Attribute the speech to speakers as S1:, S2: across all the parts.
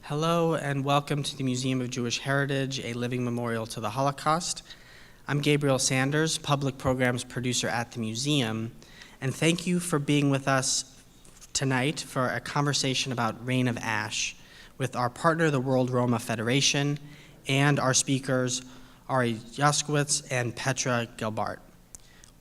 S1: Hello and welcome to the Museum of Jewish Heritage, a living memorial to the Holocaust. I'm Gabriel Sanders, public programs producer at the museum, and thank you for being with us tonight for a conversation about Reign of Ash with our partner, the World Roma Federation, and our speakers, Ari Joskowicz and Petra Gelbart.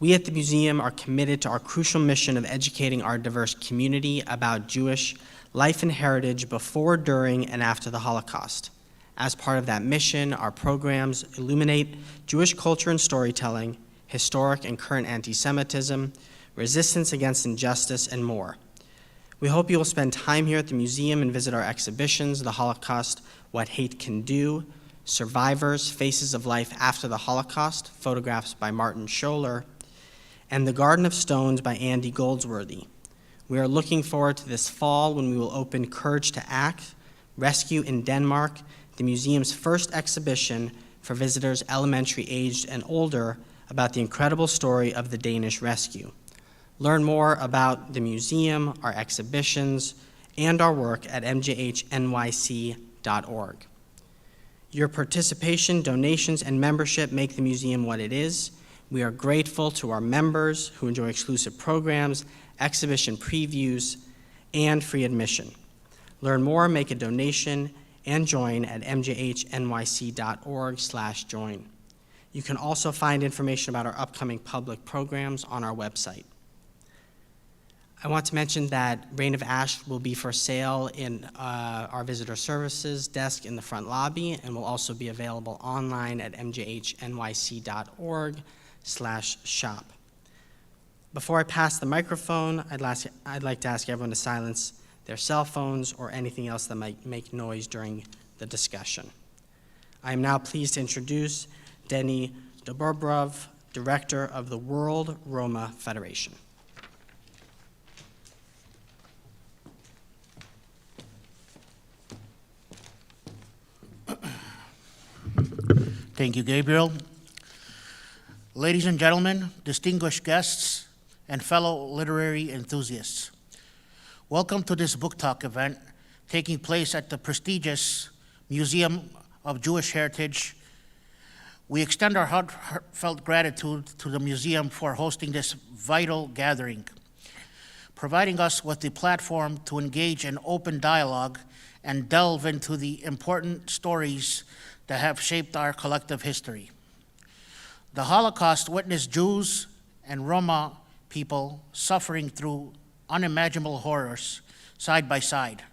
S1: We at the museum are committed to our crucial mission of educating our diverse community about Jewish life and heritage before, during, and after the Holocaust. As part of that mission, our programs illuminate Jewish culture and storytelling, historic and current anti-Semitism, resistance against injustice, and more. We hope you will spend time here at the museum and visit our exhibitions, The Holocaust, What Hate Can Do, Survivors, Faces of Life After the Holocaust, photographs by Martin Scholler, and The Garden of Stones by Andy Goldsworthy. We are looking forward to this fall when we will open Courage to Act, Rescue in Denmark, the museum's first exhibition for visitors elementary aged and older about the incredible story of the Danish rescue. Learn more about the museum, our exhibitions, and our work at mjhnyc.org. Your participation, donations, and membership make the museum what it is. We are grateful to our members who enjoy exclusive programs, exhibition previews, and free admission. Learn more, make a donation, and join at mjhnyc.org/join. You can also find information about our upcoming public programs on our website. I want to mention that Reign of Ash will be for sale in our visitor services desk in the front lobby and will also be available online at mjhnyc.org/shop. Before I pass the microphone, I'd like to ask everyone to silence their cell phones or anything else that might make noise during the discussion. I am now pleased to introduce Denny Dobrov, Director of the World Roma Federation.
S2: Thank you, Gabriel. Ladies and gentlemen, distinguished guests, and fellow literary enthusiasts, welcome to this book talk event taking place at the prestigious Museum of Jewish Heritage. We extend our heartfelt gratitude to the museum for hosting this vital gathering, providing us with the platform to engage in open dialogue and delve into the important stories that have shaped our collective history. The Holocaust witnessed Jews and Roma people suffering through unimaginable horrors side by side.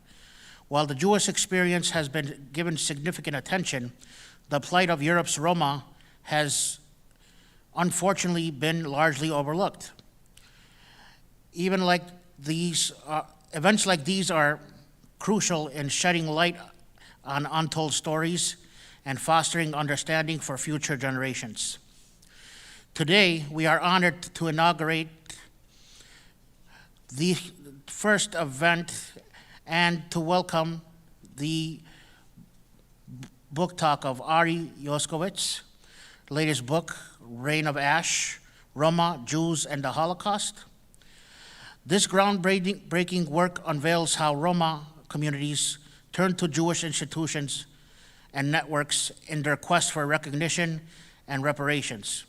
S2: While the Jewish experience has been given significant attention, the plight of Europe's Roma has unfortunately been largely overlooked. Events like these are crucial in shedding light on untold stories and fostering understanding for future generations. Today, we are honored to inaugurate the first event and to welcome the book talk of Ari Joskowicz, latest book, Reign of Ash, Roma, Jews, and the Holocaust. This groundbreaking work unveils how Roma communities turn to Jewish institutions and networks in their quest for recognition and reparations.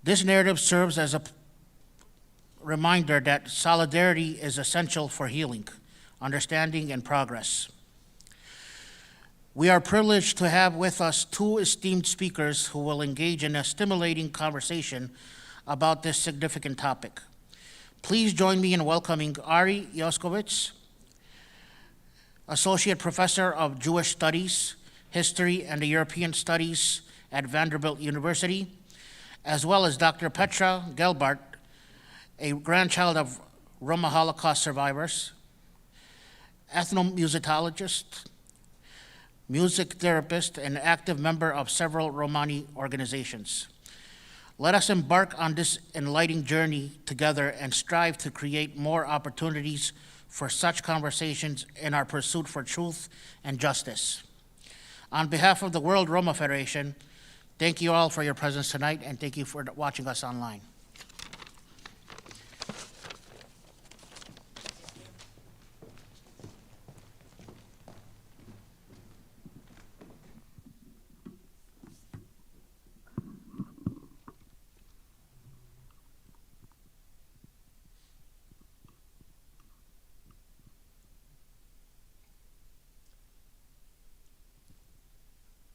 S2: This narrative serves as a reminder that solidarity is essential for healing, understanding, and progress. We are privileged to have with us two esteemed speakers who will engage in a stimulating conversation about this significant topic. Please join me in welcoming Ari Joskowicz, Associate Professor of Jewish Studies, History, and European Studies at Vanderbilt University, as well as Dr. Petra Gelbart, a grandchild of Roma Holocaust survivors, ethnomusicologist, music therapist, and active member of several Romani organizations. Let us embark on this enlightening journey together and strive to create more opportunities for such conversations in our pursuit for truth and justice. On behalf of the World Roma Federation, thank you all for your presence tonight, and thank you for watching us online.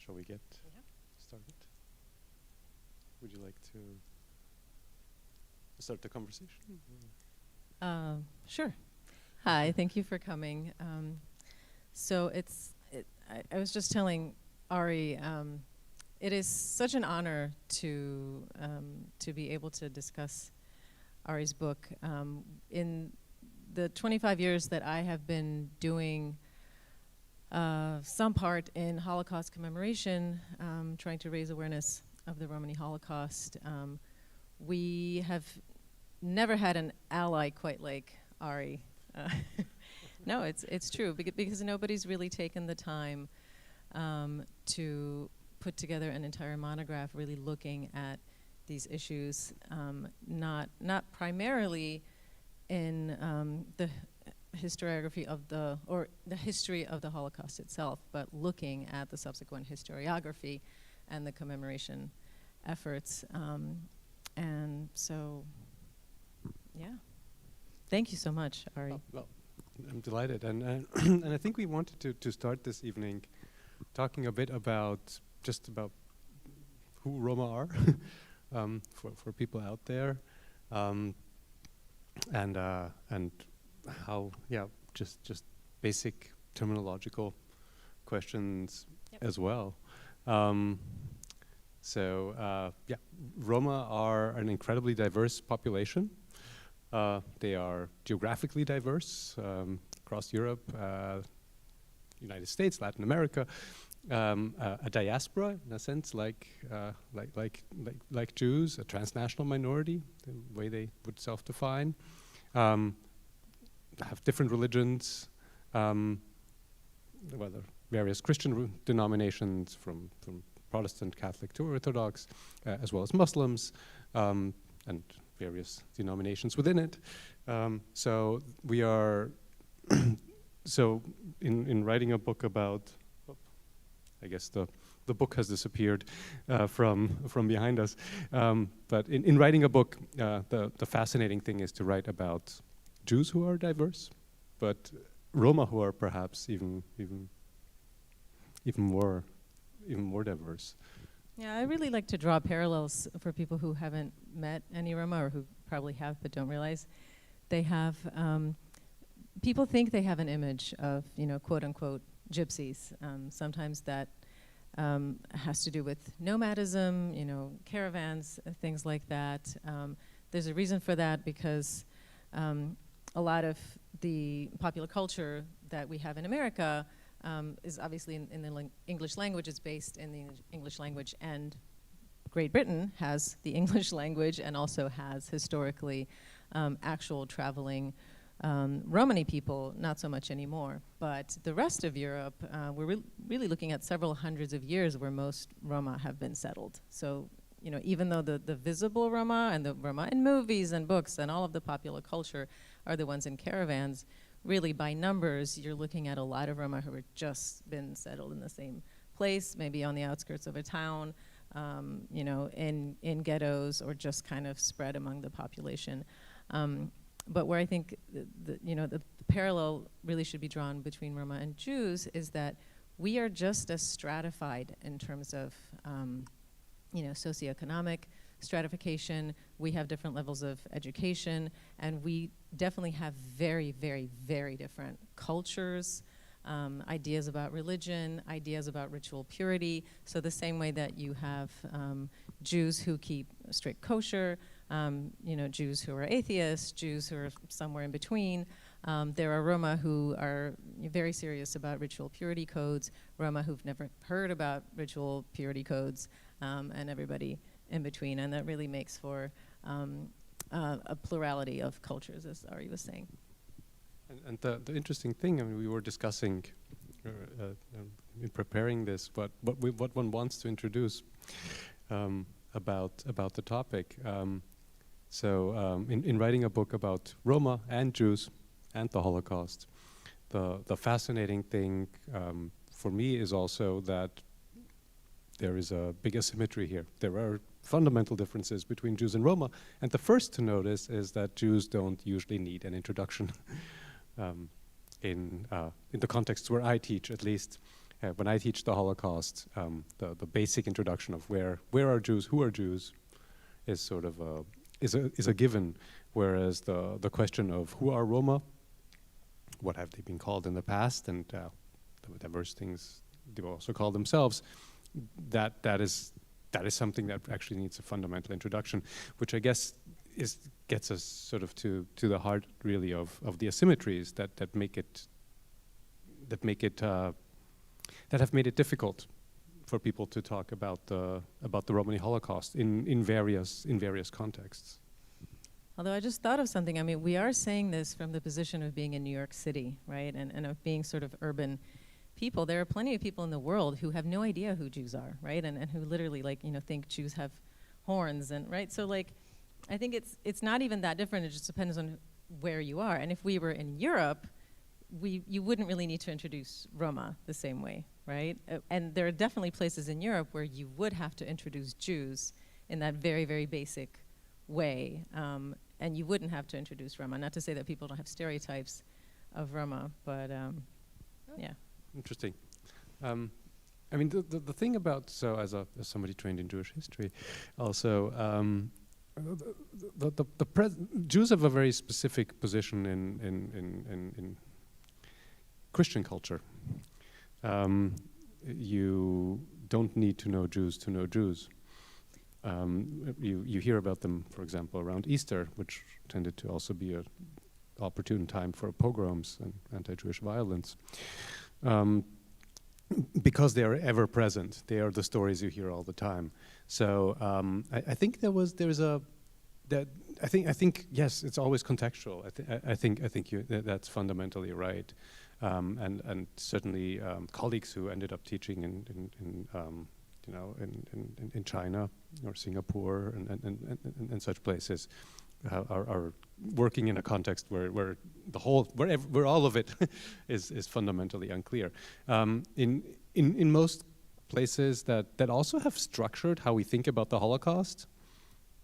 S3: shall we get started? Would you like to start the conversation?
S4: Sure. Hi, thank you for coming. So I was just telling Ari, it is such an honor to be able to discuss Ari's book. In the 25 years that I have been doing some part in Holocaust commemoration, trying to raise awareness of the Romani Holocaust, we have never had an ally quite like Ari. No, it's true, because nobody's really taken the time to put together an entire monograph really looking at these issues, not primarily in the historiography of the history of the Holocaust itself, but looking at the subsequent historiography and the commemoration efforts. And so, yeah. Thank you so much, Ari.
S3: Oh, well, I'm delighted, and and I think we wanted to start this evening talking a bit about who Roma are for people out there, and how just basic terminological questions as well. Roma are an incredibly diverse population. They are geographically diverse across Europe, United States, Latin America, a diaspora in a sense, like Jews, a transnational minority, the way they would self-define, have different religions, whether various Christian denominations from Protestant, Catholic to Orthodox, as well as Muslims, and various denominations within it. So we are, so in writing a book about, I guess the book has disappeared from behind us, but in writing a book, the fascinating thing is to write about Jews who are diverse, but Roma who are perhaps even more diverse.
S4: Yeah, I really like to draw parallels for people who haven't met any Roma, or who probably have but don't realize they have. People think they have an image of, quote unquote, gypsies. Sometimes that has to do with nomadism, caravans, things like that. There's a reason for that, because a lot of the popular culture that we have in America is obviously in the English language. It's based in the English language, and Great Britain has the English language and also has historically actual traveling Romani people, not so much anymore. But the rest of Europe, we're really looking at several hundreds of years where most Roma have been settled. So, even though the visible Roma and the Roma in movies and books and all of the popular culture are the ones in caravans, really by numbers, you're looking at a lot of Roma who have just been settled in the same place, maybe on the outskirts of a town, in ghettos, or just kind of spread among the population. But where I think the parallel really should be drawn between Roma and Jews is that we are just as stratified in terms of socioeconomic stratification. We have different levels of education, and we definitely have very, very, very different cultures, ideas about religion, ideas about ritual purity. So the same way that you have Jews who keep strict kosher, Jews who are atheists, Jews who are somewhere in between. There are Roma who are very serious about ritual purity codes, Roma who've never heard about ritual purity codes, and everybody in between. And that really makes for a plurality of cultures, as Ari was saying.
S3: And the interesting thing, I mean, we were discussing in preparing this, what one wants to introduce about the topic. In writing a book about Roma and Jews and the Holocaust, the fascinating thing for me is also that there is a big asymmetry here. There are fundamental differences between Jews and Roma, and the first to notice is that Jews don't usually need an introduction in the contexts where I teach, at least. When I teach the Holocaust, the basic introduction of where are Jews, who are Jews, is sort of a given, whereas the question of who are Roma, what have they been called in the past, and the diverse things they will also call themselves, that is something that actually needs a fundamental introduction, which I guess gets us sort of to the heart really of the asymmetries that have made it difficult for people to talk about the Romani Holocaust in various contexts.
S4: Although I just thought of something. I mean, we are saying this from the position of being in New York City, right, and of being sort of urban people. There are plenty of people in the world who have no idea who Jews are, right, and who literally, like, think Jews have horns, and right. So, like, I think it's not even that different. It just depends on where you are. And if we were in Europe, you wouldn't really need to introduce Roma the same way, right? And there are definitely places in Europe where you would have to introduce Jews in that very, very basic way, and you wouldn't have to introduce Roma. Not to say that people don't have stereotypes of Roma, but yeah. Interesting.
S3: I mean, the thing about, so as somebody trained in Jewish history, also, Jews have a very specific position in Christian culture. You don't need to know Jews to know Jews. You hear about them, for example, around Easter, which tended to also be an opportune time for pogroms and anti-Jewish violence. Because they are ever present, they are the stories you hear all the time. So I think I think yes, it's always contextual. I think that's fundamentally right, and certainly colleagues who ended up teaching in China or Singapore and such places are working in a context where all of it is fundamentally unclear. In most places that also have structured how we think about the Holocaust,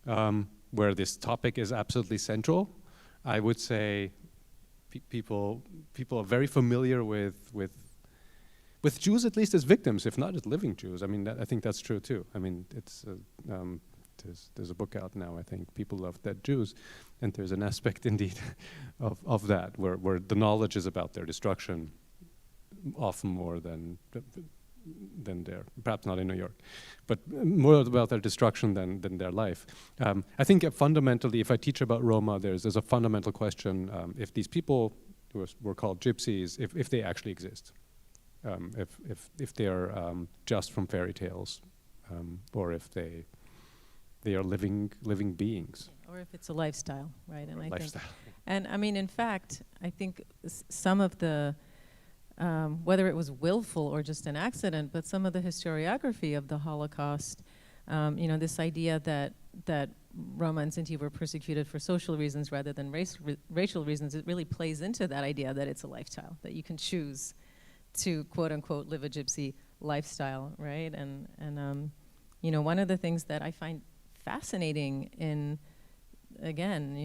S3: where this topic is absolutely central, I would say people are very familiar with Jews, at least as victims, if not as living Jews. I mean, I think that's true too. I mean, it's there's a book out now, I think, People Love Dead Jews, and there's an aspect indeed of that, where the knowledge is about their destruction often more than their, perhaps not in New York, but more about their destruction than their life. I think fundamentally, if I teach about Roma, there's a fundamental question, if these people who were called gypsies, if they actually exist, if they are just from fairy tales, or if they are living beings.
S4: Or if it's a lifestyle, right? And
S3: Lifestyle.
S4: And I mean, in fact, I think some of the, whether it was willful or just an accident, but some of the historiography of the Holocaust, this idea that Roma and Sinti were persecuted for social reasons rather than racial reasons, it really plays into that idea that it's a lifestyle, that you can choose to, quote unquote, live a gypsy lifestyle, right? And one of the things that I find fascinating in, again,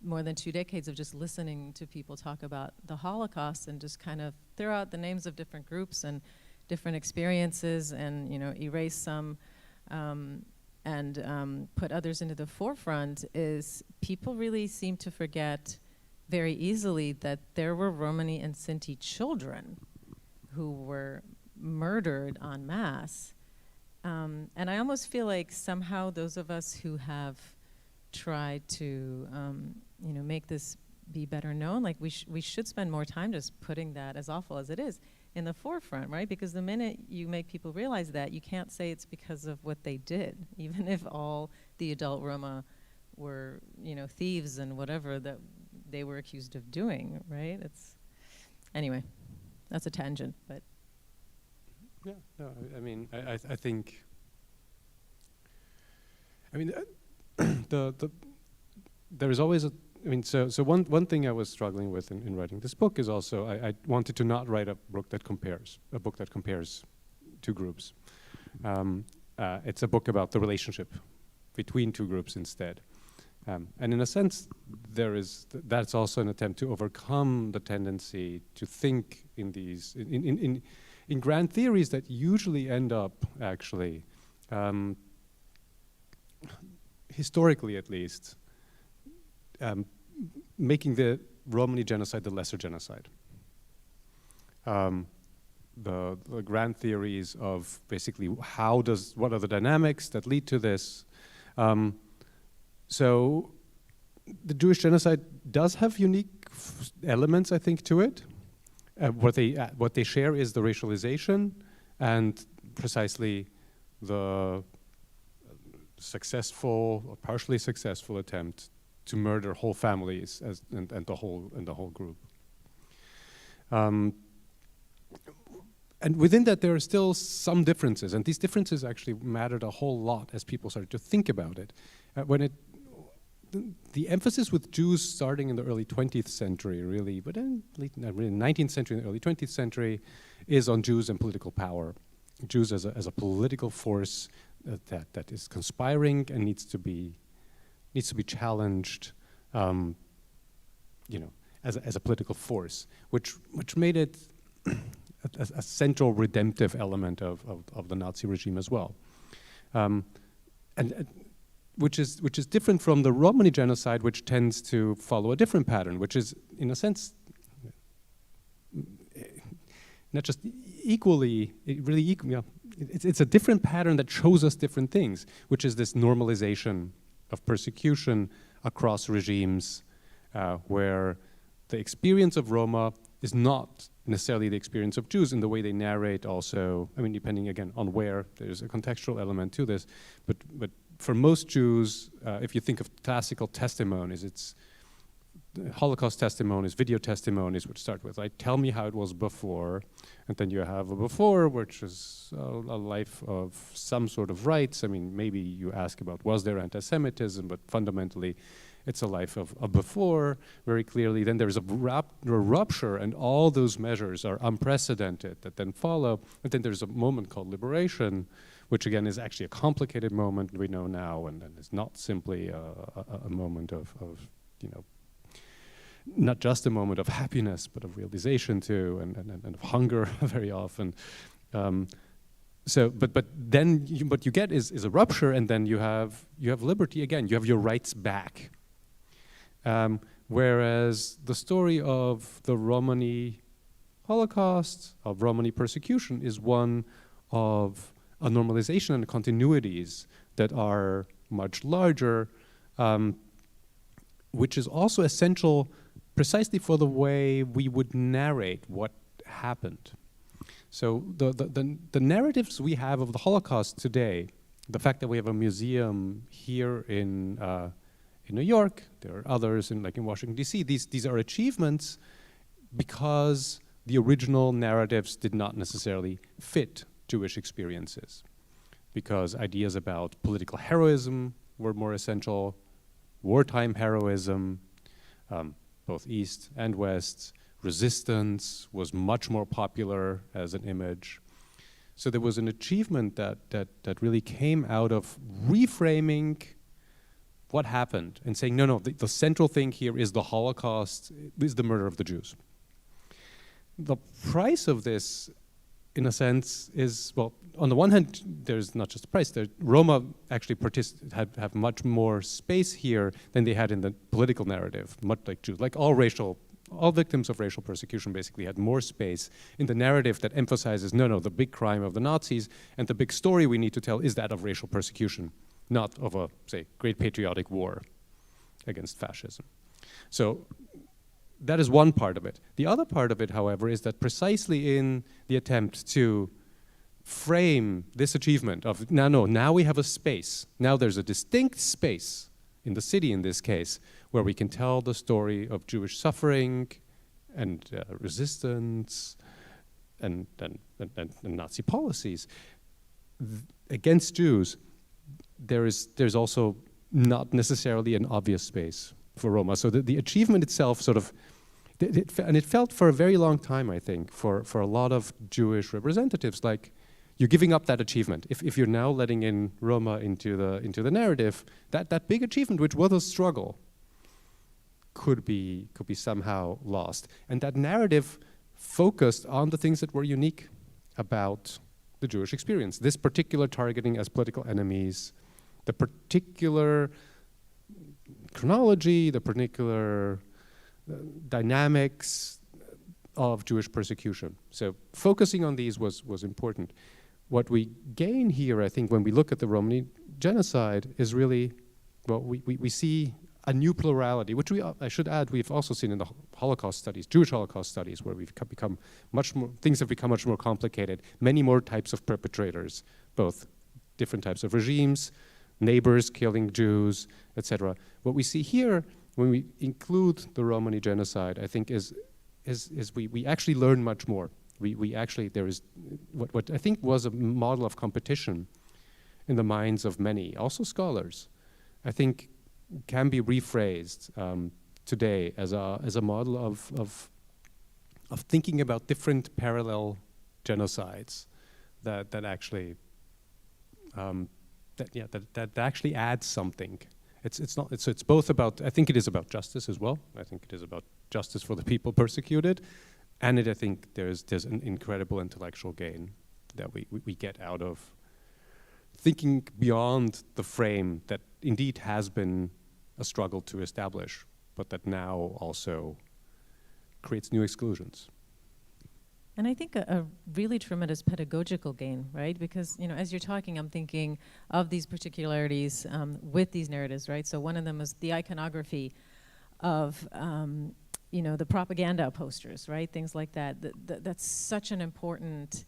S4: more than 2 decades of just listening to people talk about the Holocaust and just kind of throw out the names of different groups and different experiences and, erase some and put others into the forefront, is people really seem to forget very easily that there were Romani and Sinti children who were murdered en masse. And I almost feel like somehow those of us who have tried to, make this be better known, like we should spend more time just putting that, as awful as it is, in the forefront, right? Because the minute you make people realize that, you can't say it's because of what they did, even if all the adult Roma were, thieves and whatever that they were accused of doing, right? Anyway, that's a tangent, but.
S3: Yeah, no, I mean, I think, there is always so one thing I was struggling with in writing this book is also I wanted to not write a book that compares two groups. It's a book about the relationship between two groups instead. And in a sense, that's also an attempt to overcome the tendency to think in these, in grand theories that usually end up actually, historically at least, making the Romani genocide the lesser genocide. The grand theories of basically what are the dynamics that lead to this. So the Jewish genocide does have unique elements, I think, to it. What they share is the racialization and precisely the successful or partially successful attempt to murder whole families and the whole group. And within that, there are still some differences, and these differences actually mattered a whole lot as people started to think about it. The emphasis with Jews starting in the early 20th century, really, but in late 19th century and early 20th century, is on Jews and political power. Jews as a political force that is conspiring and needs to be challenged, as a political force, which made it a central redemptive element of the Nazi regime as well, and which is different from the Romani genocide, which tends to follow a different pattern, which is in a sense not just equally, it's a different pattern that shows us different things, which is this normalization of persecution across regimes, where the experience of Roma is not necessarily the experience of Jews in the way they narrate also, I mean, depending again on where, there's a contextual element to this, but for most Jews, if you think of classical testimonies, it's Holocaust testimonies, video testimonies, which start with, like, tell me how it was before, and then you have a before, which is a life of some sort of rights. I mean, maybe you ask about was there anti-Semitism, but fundamentally it's a life of a before, very clearly. Then there's a rupture, and all those measures are unprecedented that then follow. And then there's a moment called liberation, which again is actually a complicated moment we know now, and it's not simply a moment of not just a moment of happiness, but of realization too, and of hunger very often. But then what you get is a rupture, and then you have liberty again. You have your rights back. Whereas the story of the Romani Holocaust, of Romani persecution, is one of a normalization and continuities that are much larger, which is also essential precisely for the way we would narrate what happened. So the narratives we have of the Holocaust today, the fact that we have a museum here in New York, there are others in Washington, D.C., these are achievements because the original narratives did not necessarily fit Jewish experiences, because ideas about political heroism were more essential, wartime heroism, both East and West, resistance was much more popular as an image. So there was an achievement that really came out of reframing what happened and saying, no, the central thing here is the Holocaust, is the murder of the Jews. The price of this, in a sense, is, well, on the one hand, there's not just the price. Roma actually have much more space here than they had in the political narrative, much like Jews. Like all victims of racial persecution basically had more space in the narrative that emphasizes, no, the big crime of the Nazis and the big story we need to tell is that of racial persecution, not of a, say, great patriotic war against fascism. So that is one part of it. The other part of it, however, is that precisely in the attempt to frame this achievement of, now we have a space. Now there's a distinct space in the city, in this case, where we can tell the story of Jewish suffering and resistance and Nazi policies against Jews. There's also not necessarily an obvious space for Roma. So the achievement itself sort of, and it felt for a very long time, I think, for a lot of Jewish representatives, like you're giving up that achievement. If you're now letting in Roma into the narrative, that big achievement, which was a struggle, could be somehow lost. And that narrative focused on the things that were unique about the Jewish experience. This particular targeting as political enemies, the particular chronology, the particular dynamics of Jewish persecution. So focusing on these was important. What we gain here, I think, when we look at the Romani genocide is really, well, we see a new plurality, which I should add, we've also seen in the Holocaust studies, Jewish Holocaust studies, where we've become much more, things have become much more complicated, many more types of perpetrators, both different types of regimes, neighbors killing Jews, etc. What we see here, when we include the Romani genocide, I think is we actually learn much more. We actually, there is what I think was a model of competition in the minds of many, also scholars, I think can be rephrased today as a model of thinking about different parallel genocides that actually that actually adds something. It's both about, I think it is about justice as well. I think it is about justice for the people persecuted, and I think there's an incredible intellectual gain that we get out of thinking beyond the frame that indeed has been a struggle to establish, but that now also creates new exclusions.
S4: And I think a really tremendous pedagogical gain, right? Because, as you're talking, I'm thinking of these particularities with these narratives, right? So one of them is the iconography of, the propaganda posters, right? Things like that. That's such an important,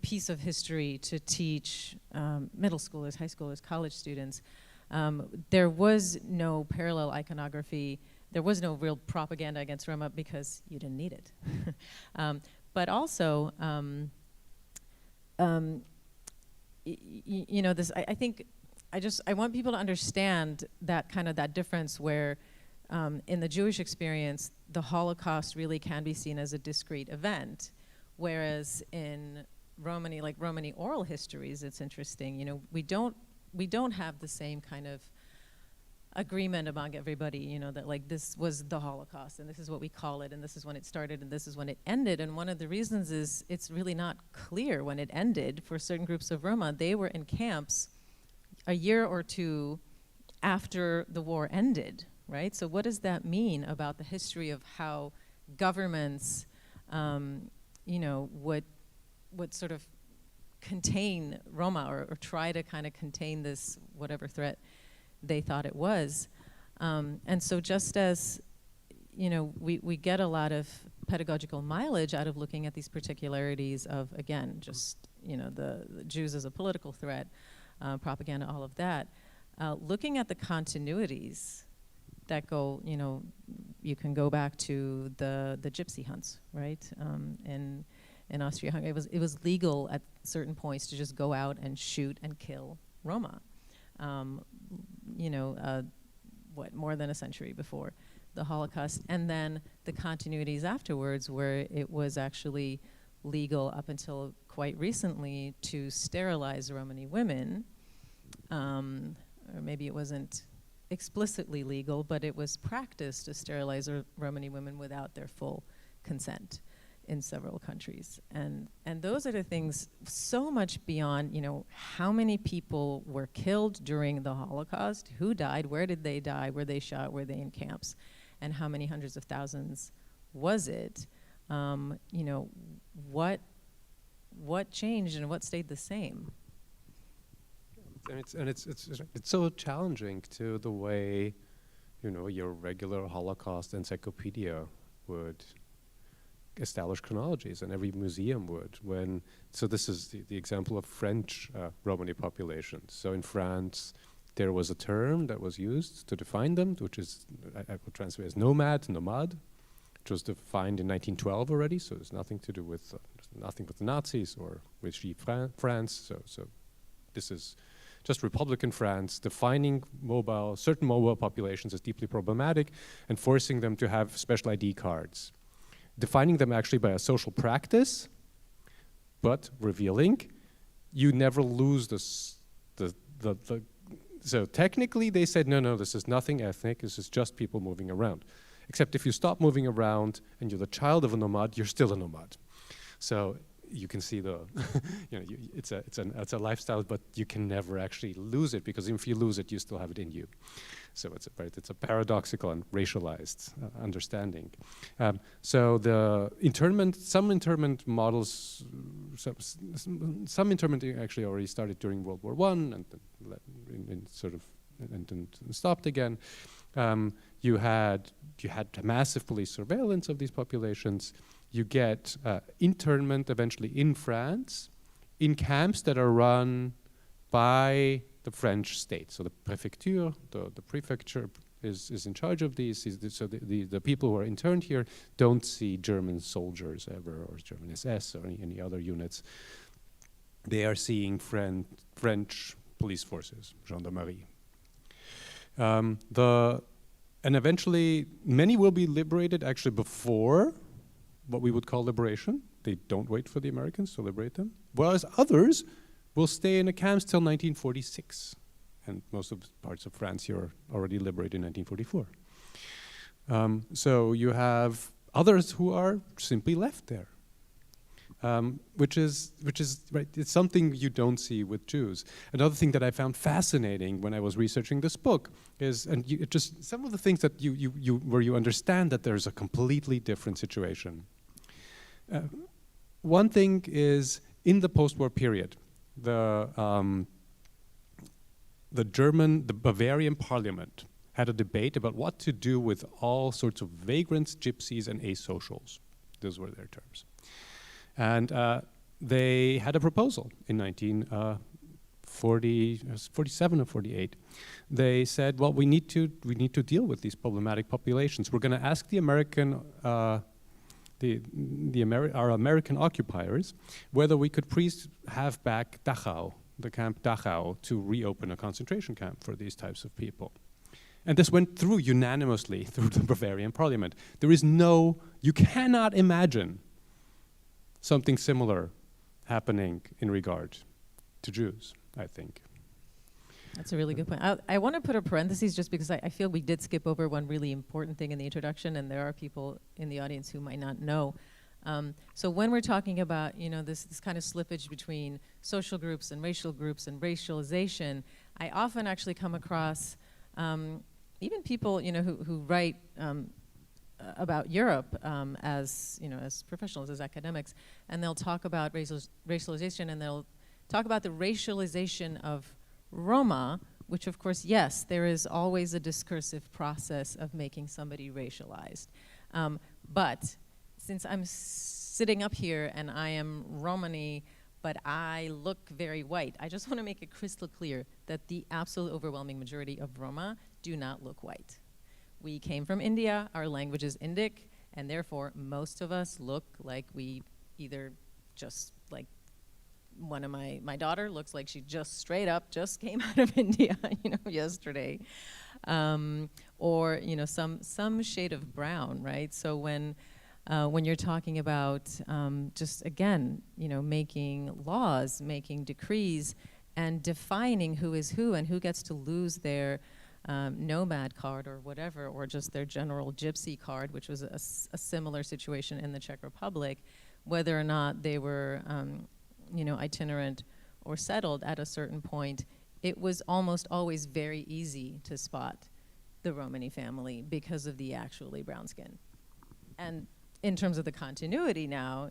S4: piece of history to teach middle schoolers, high schoolers, college students. There was no parallel iconography. There was no real propaganda against Roma because you didn't need it. But also, this. I think I want people to understand that that difference where, in the Jewish experience, the Holocaust really can be seen as a discrete event, whereas in Romani oral histories, it's interesting. We don't have the same kind of agreement among everybody, that this was the Holocaust and this is what we call it and this is when it started and this is when it ended. And one of the reasons is it's really not clear when it ended for certain groups of Roma. They were in camps a year or two after the war ended, right? So what does that mean about the history of how governments, would sort of contain Roma or try to kind of contain this whatever threat they thought it was. And so just as, we get a lot of pedagogical mileage out of looking at these particularities of, again, just, the Jews as a political threat, propaganda, all of that, looking at the continuities that go, you can go back to the gypsy hunts, right? In Austria-Hungary, it was legal at certain points to just go out and shoot and kill Roma. More than a century before the Holocaust, and then the continuities afterwards where it was actually legal up until quite recently to sterilize Romani women, or maybe it wasn't explicitly legal, but it was practiced to sterilize Romani women without their full consent in several countries. And those are the things so much beyond, how many people were killed during the Holocaust, who died, where did they die, were they shot, were they in camps, and how many hundreds of thousands was it? What changed and what stayed the same?
S3: And it's so challenging to the way, your regular Holocaust encyclopedia would establish chronologies, and every museum would. So this is the example of French Romani populations. So in France, there was a term that was used to define them, which is, I would translate as nomad, which was defined in 1912 already, so it's nothing to do with, nothing with the Nazis or with France. So this is just Republican France defining certain mobile populations as deeply problematic and forcing them to have special ID cards. Defining them actually by a social practice, but revealing you never lose so technically they said, no, this is nothing ethnic, this is just people moving around. Except if you stop moving around and you're the child of a nomad, you're still a nomad. So you can see the, it's a lifestyle, but you can never actually lose it, because if you lose it, you still have it in you. So it's a paradoxical and racialized understanding. So the internment, some internment models, some internment actually already started during World War I and then stopped again. You had massive police surveillance of these populations. You get internment eventually in France, in camps that are run by the French state. So the prefecture, the prefecture is in charge of these. So the people who are interned here don't see German soldiers ever, or German SS, or any other units. They are seeing French police forces, gendarmerie. And eventually, many will be liberated actually before what we would call liberation. They don't wait for the Americans to liberate them. Whereas others will stay in the camps till 1946. And most of the parts of France here are already liberated in 1944. So you have others who are simply left there. Which is right. It's something you don't see with Jews. Another thing that I found fascinating when I was researching this book is, and just some of the things that where you understand that there's a completely different situation. One thing is, in the post-war period, the Bavarian parliament had a debate about what to do with all sorts of vagrants, gypsies, and asocials. Those were their terms. And they had a proposal in 1947 or 48. They said, well, we need to deal with these problematic populations. We're going to ask the American, our American occupiers, whether we could please have back Dachau, the camp Dachau, to reopen a concentration camp for these types of people. And this went through unanimously through the Bavarian parliament. You cannot imagine something similar happening in regard to Jews, I think.
S4: That's a really good point. I want to put a parenthesis just because I feel we did skip over one really important thing in the introduction, and there are people in the audience who might not know. So when we're talking about, this kind of slippage between social groups and racialization, I often actually come across even people, who write about Europe as professionals, as academics, and they'll talk about racialization, and they'll talk about the racialization of Roma, which of course, yes, there is always a discursive process of making somebody racialized. But since I'm sitting up here and I am Romani, but I look very white, I just want to make it crystal clear that the absolute overwhelming majority of Roma do not look white. We came from India, our language is Indic, and therefore most of us look like we either just like one of my daughter looks like she just straight up just came out of India, yesterday, or some shade of brown, right? So when you're talking about just again, making laws, making decrees, and defining who is who and who gets to lose their nomad card or whatever, or just their general gypsy card, which was a similar situation in the Czech Republic, whether or not they were itinerant or settled at a certain point, it was almost always very easy to spot the Romani family because of the actually brown skin. And in terms of the continuity now,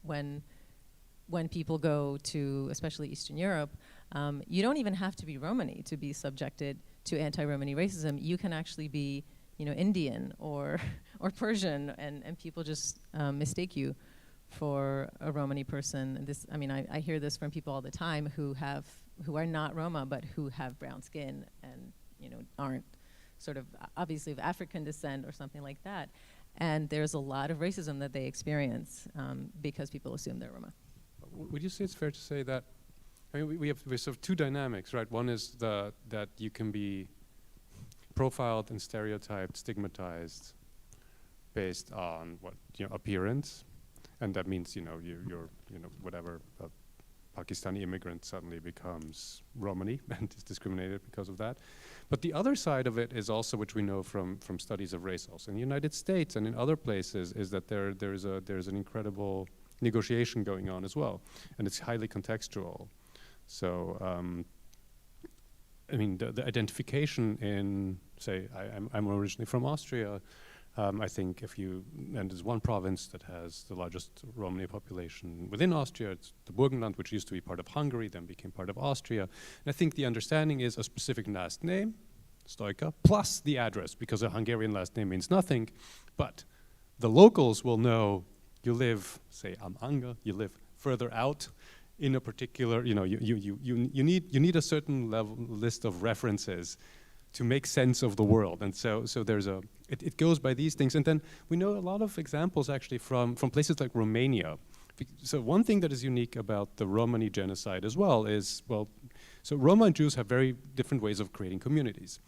S4: when people go to, especially Eastern Europe, you don't even have to be Romani to be subjected to anti-Romani racism. You can actually be, Indian or Persian, and people just mistake you for a Romani person. I hear this from people all the time who are not Roma but who have brown skin and aren't sort of obviously of African descent or something like that. And there's a lot of racism that they experience because people assume they're Roma.
S3: Would you say it's fair to say that, we have sort of two dynamics, right? One is that you can be profiled and stereotyped, stigmatized based on appearance, and that means you're whatever Pakistani immigrant suddenly becomes Romani and is discriminated because of that. But the other side of it is also, which we know from studies of race also in the United States and in other places, is that there's an incredible negotiation going on as well, and it's highly contextual. So, I mean, the identification in, say, I'm originally from Austria. I think and there's one province that has the largest Romani population within Austria. It's the Burgenland, which used to be part of Hungary, then became part of Austria. And I think the understanding is a specific last name, Stoica, plus the address, because a Hungarian last name means nothing. But the locals will know you live, say, am Anger, you live further out in a particular, you need a certain list of references to make sense of the world. And so there's it goes by these things. And then we know a lot of examples actually from places like Romania. So one thing that is unique about the Romani genocide as well is, so Roma and Jews have very different ways of creating communities.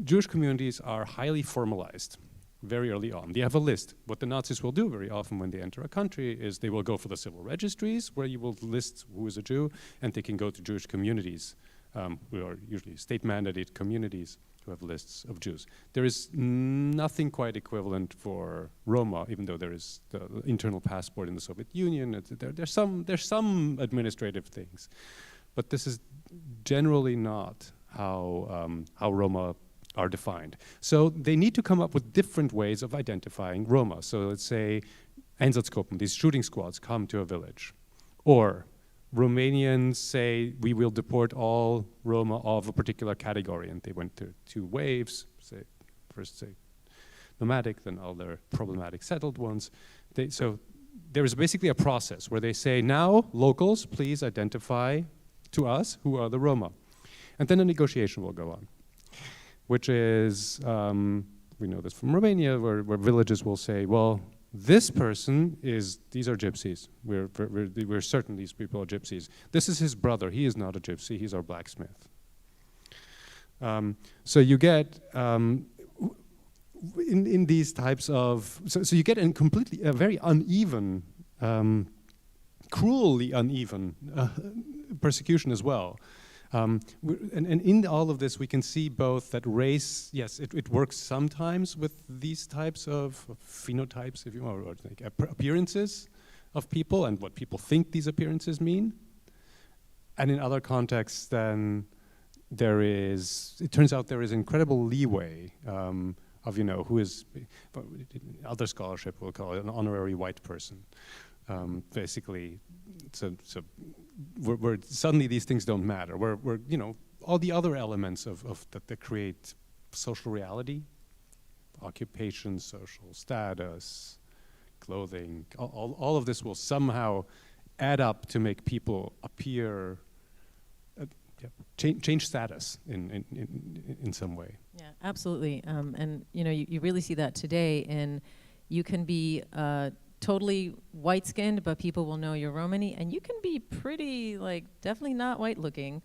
S3: Jewish communities are highly formalized very early on. They have a list. What the Nazis will do very often when they enter a country is they will go for the civil registries, where you will list who is a Jew, and they can go to Jewish communities, who are usually state-mandated communities who have lists of Jews. There is nothing quite equivalent for Roma, even though there is the internal passport in the Soviet Union. There's some administrative things, but this is generally not how Roma are defined. So they need to come up with different ways of identifying Roma. So let's say Einsatzgruppen, these shooting squads, come to a village. Or Romanians say, we will deport all Roma of a particular category. And they went through two waves, first nomadic, then other problematic settled ones. So there is basically a process where they say, now locals, please identify to us who are the Roma. And then a negotiation will go on, which is, we know this from Romania, where villages will say, well, this person these are gypsies. We're certain these people are gypsies. This is his brother. He is not a gypsy. He's our blacksmith. So you get, in these types of, so you get a very uneven, cruelly uneven persecution as well. And in all of this, we can see both that race, yes, it works sometimes with these types of phenotypes, if you want, or like appearances of people and what people think these appearances mean. And in other contexts, then it turns out there is incredible leeway of, who is, other scholarship will call it an honorary white person. Basically, so where suddenly these things don't matter. Where all the other elements of that create social reality, occupation, social status, clothing, all of this will somehow add up to make people appear, change status in some way.
S4: Yeah, absolutely. And you really see that today. And you can be totally white-skinned, but people will know you're Romani, and you can be pretty, definitely not white-looking,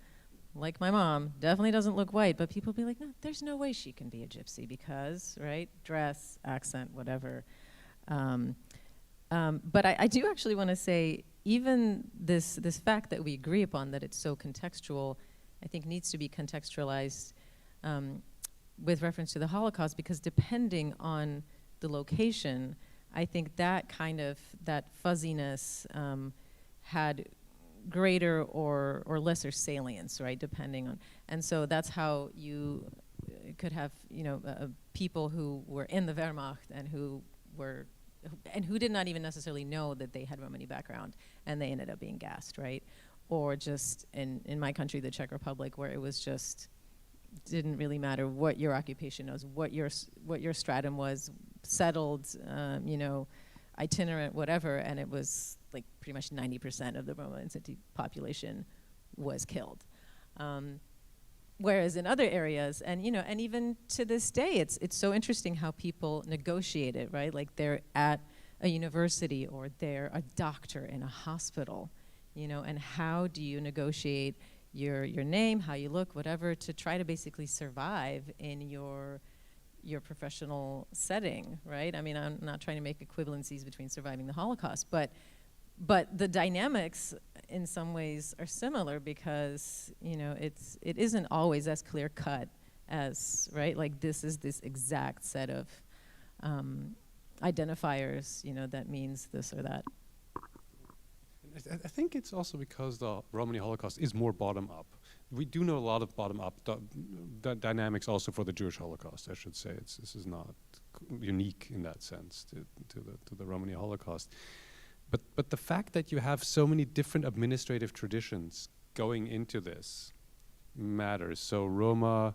S4: like my mom, definitely doesn't look white, but people be like, no, there's no way she can be a gypsy because, right, dress, accent, whatever. But I do actually want to say, even this fact that we agree upon, that it's so contextual, I think needs to be contextualized with reference to the Holocaust, because depending on the location, I think that fuzziness had greater or lesser salience, right, depending on, and so that's how you could have, people who were in the Wehrmacht and who did not even necessarily know that they had Romani background, and they ended up being gassed, right? Or just in my country, the Czech Republic, where it was just didn't really matter what your occupation was, what your stratum was, settled, itinerant, whatever, and it was like pretty much 90% of the Roma and Sinti population was killed. Whereas in other areas, and even to this day, it's so interesting how people negotiate it, right? Like they're at a university or they're a doctor in a hospital, and how do you negotiate your name, how you look, whatever, to try to basically survive in your professional setting, right? I mean, I'm not trying to make equivalencies between surviving the Holocaust, but the dynamics in some ways are similar, because it isn't always as clear cut as, right, like this is this exact set of identifiers, that means this or that.
S3: I think it's also because the Romani Holocaust is more bottom-up. We do know a lot of bottom-up dynamics also for the Jewish Holocaust, I should say. This is not unique in that sense to the Romani Holocaust. But the fact that you have so many different administrative traditions going into this matters. So Roma,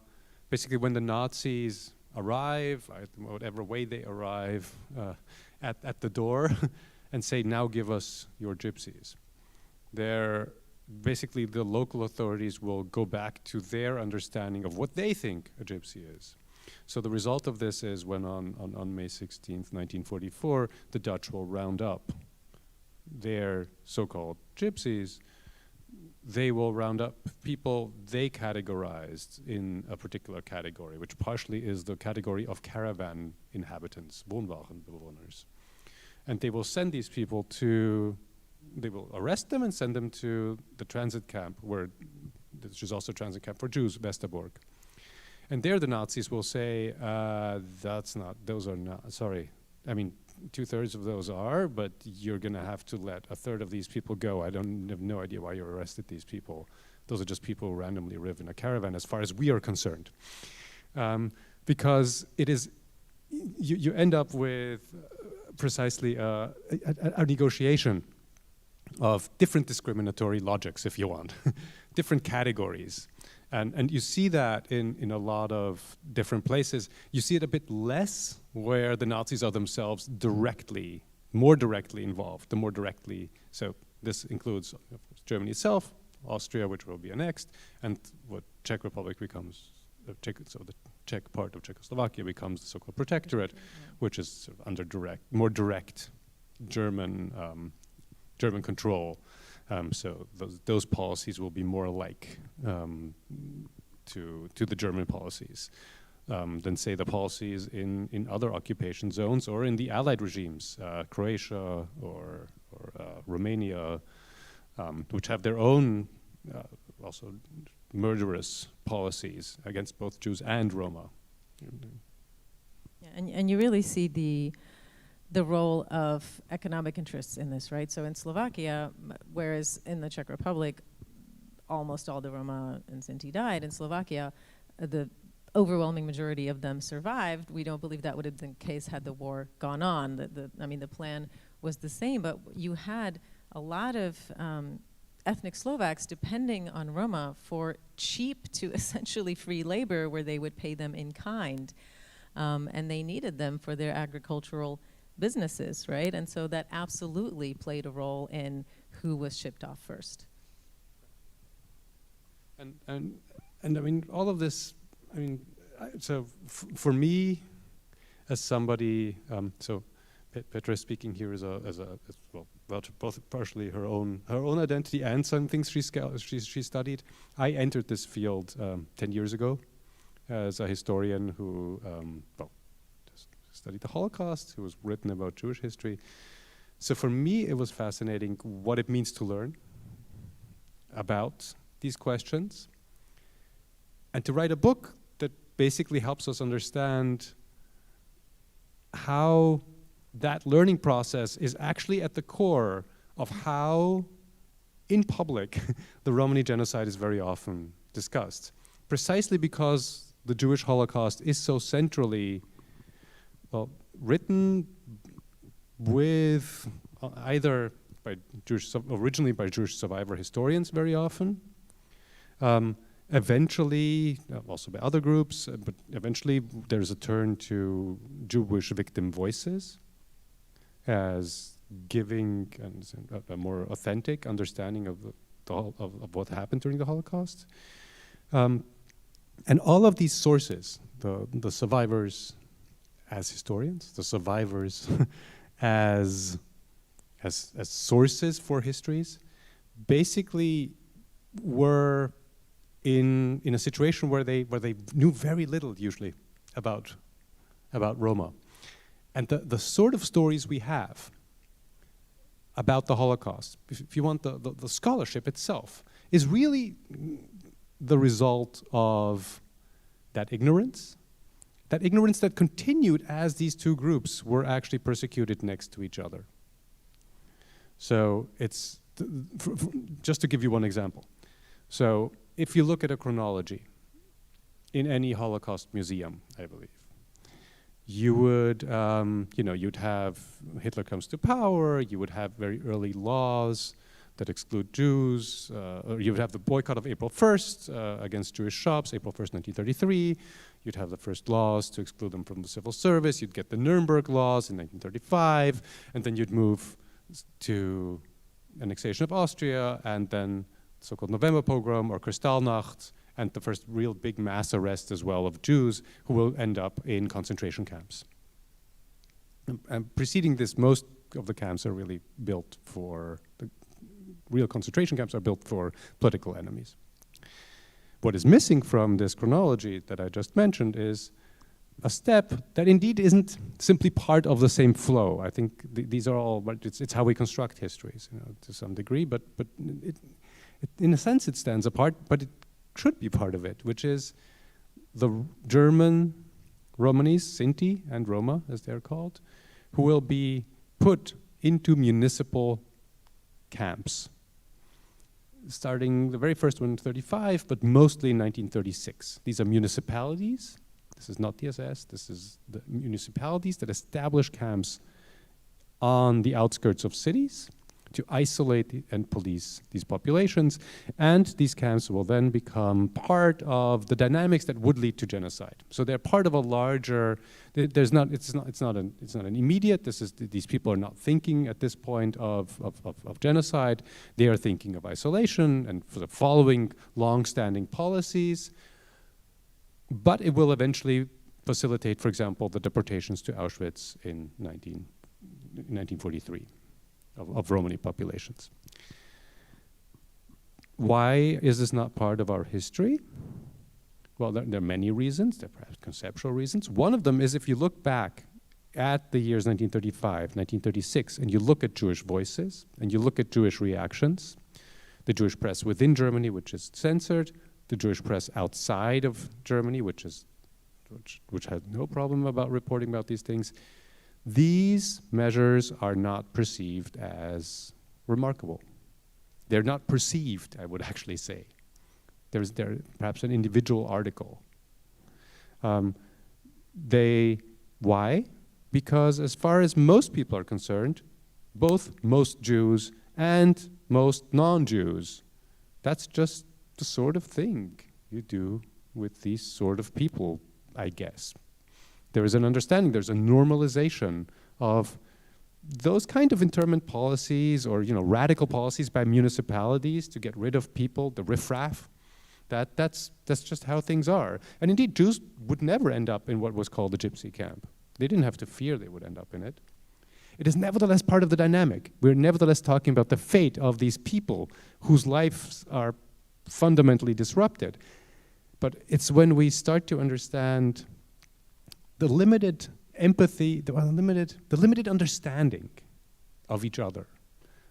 S3: basically when the Nazis arrive, whatever way they arrive, at the door and say, now give us your gypsies. Basically the local authorities will go back to their understanding of what they think a gypsy is. So the result of this is when on May 16th, 1944, the Dutch will round up their so-called gypsies. They will round up people they categorized in a particular category, which partially is the category of caravan inhabitants, Wohnwagenbewohners. And they will send these people they will arrest them and send them to the transit camp, which is also a transit camp for Jews, Westerbork. And there the Nazis will say, those are not, sorry. I mean, 2/3 of those are, but you're gonna have to let 1/3 of these people go. I have no idea why you arrested these people. Those are just people who randomly live in a caravan as far as we are concerned. Because it is, you end up with precisely a negotiation of different discriminatory logics, if you want, different categories. And you see that in a lot of different places. You see it a bit less where the Nazis are themselves more directly involved, so this includes of course, Germany itself, Austria, which will be annexed, and what Czech Republic becomes, so the Czech part of Czechoslovakia becomes the so-called protectorate, which is sort of under more direct German control. So those policies will be more like to the German policies than say the policies in other occupation zones or in the Allied regimes, Croatia or Romania, which have their own also murderous policies against both Jews and Roma.
S4: Yeah, and you really see the role of economic interests in this, right? So in Slovakia, whereas in the Czech Republic, almost all the Roma and Sinti died, in Slovakia, the overwhelming majority of them survived. We don't believe that would have been the case had the war gone on. The plan was the same, but you had a lot of ethnic Slovaks depending on Roma for cheap to essentially free labor where they would pay them in kind. And they needed them for their agricultural businesses, right? And so that absolutely played a role in who was shipped off first.
S3: And I mean, all of this, I mean, so for me, as somebody, so Petra speaking here as both partially her own identity and some things she studied. I entered this field 10 years ago as a historian who, studied the Holocaust, who was written about Jewish history. So for me, it was fascinating what it means to learn about these questions and to write a book that basically helps us understand how that learning process is actually at the core of how, in public, the Romani genocide is very often discussed. Precisely because the Jewish Holocaust is so centrally written with either by originally by Jewish survivor historians very often, eventually also by other groups, but eventually there's a turn to Jewish victim voices as giving a more authentic understanding of what happened during the Holocaust. And all of these sources, the survivors as historians, the survivors as sources for histories, basically were in a situation where they knew very little usually about Roma. And the sort of stories we have about the Holocaust, if you want the scholarship itself, is really the result of that ignorance that continued as these two groups were actually persecuted next to each other. So it's just to give you one example. So if you look at a chronology in any Holocaust museum, I believe, you would, you'd have Hitler comes to power, you would have very early laws that exclude Jews, or you would have the boycott of April 1st against Jewish shops, April 1st, 1933. You'd have the first laws to exclude them from the civil service. You'd get the Nuremberg laws in 1935, and then you'd move to annexation of Austria, and then so-called November pogrom or Kristallnacht, and the first real big mass arrest as well of Jews who will end up in concentration camps. And preceding this, most of the camps are really built for, the real concentration camps are built for political enemies. What is missing from this chronology that I just mentioned is a step that indeed isn't simply part of the same flow. I think these are all, but it's how we construct histories, to some degree, but it, in a sense it stands apart, but it should be part of it, which is the German Romanis, Sinti and Roma, as they're called, who will be put into municipal camps, starting the very first one in 1935, but mostly in 1936. These are municipalities. This is not the SS. This is the municipalities that establish camps on the outskirts of cities to isolate and police these populations, and these camps will then become part of the dynamics that would lead to genocide. So they're part of a larger. It's not an immediate. These people are not thinking at this point of genocide. They are thinking of isolation and following long-standing policies. But it will eventually facilitate, for example, the deportations to Auschwitz in 1943. Of Romani populations. Why is this not part of our history? Well, there are many reasons. There are perhaps conceptual reasons. One of them is if you look back at the years 1935, 1936, and you look at Jewish voices, and you look at Jewish reactions, the Jewish press within Germany, which is censored, the Jewish press outside of Germany, which has no problem about reporting about these things, these measures are not perceived as remarkable. They're not perceived, I would actually say. There's perhaps an individual article. Why? Because as far as most people are concerned, both most Jews and most non-Jews, that's just the sort of thing you do with these sort of people, I guess. There is an understanding, there's a normalization of those kind of internment policies or radical policies by municipalities to get rid of people, the riffraff. That's just how things are. And indeed, Jews would never end up in what was called the gypsy camp. They didn't have to fear they would end up in it. It is nevertheless part of the dynamic. We're nevertheless talking about the fate of these people whose lives are fundamentally disrupted. But it's when we start to understand the limited empathy, the limited understanding of each other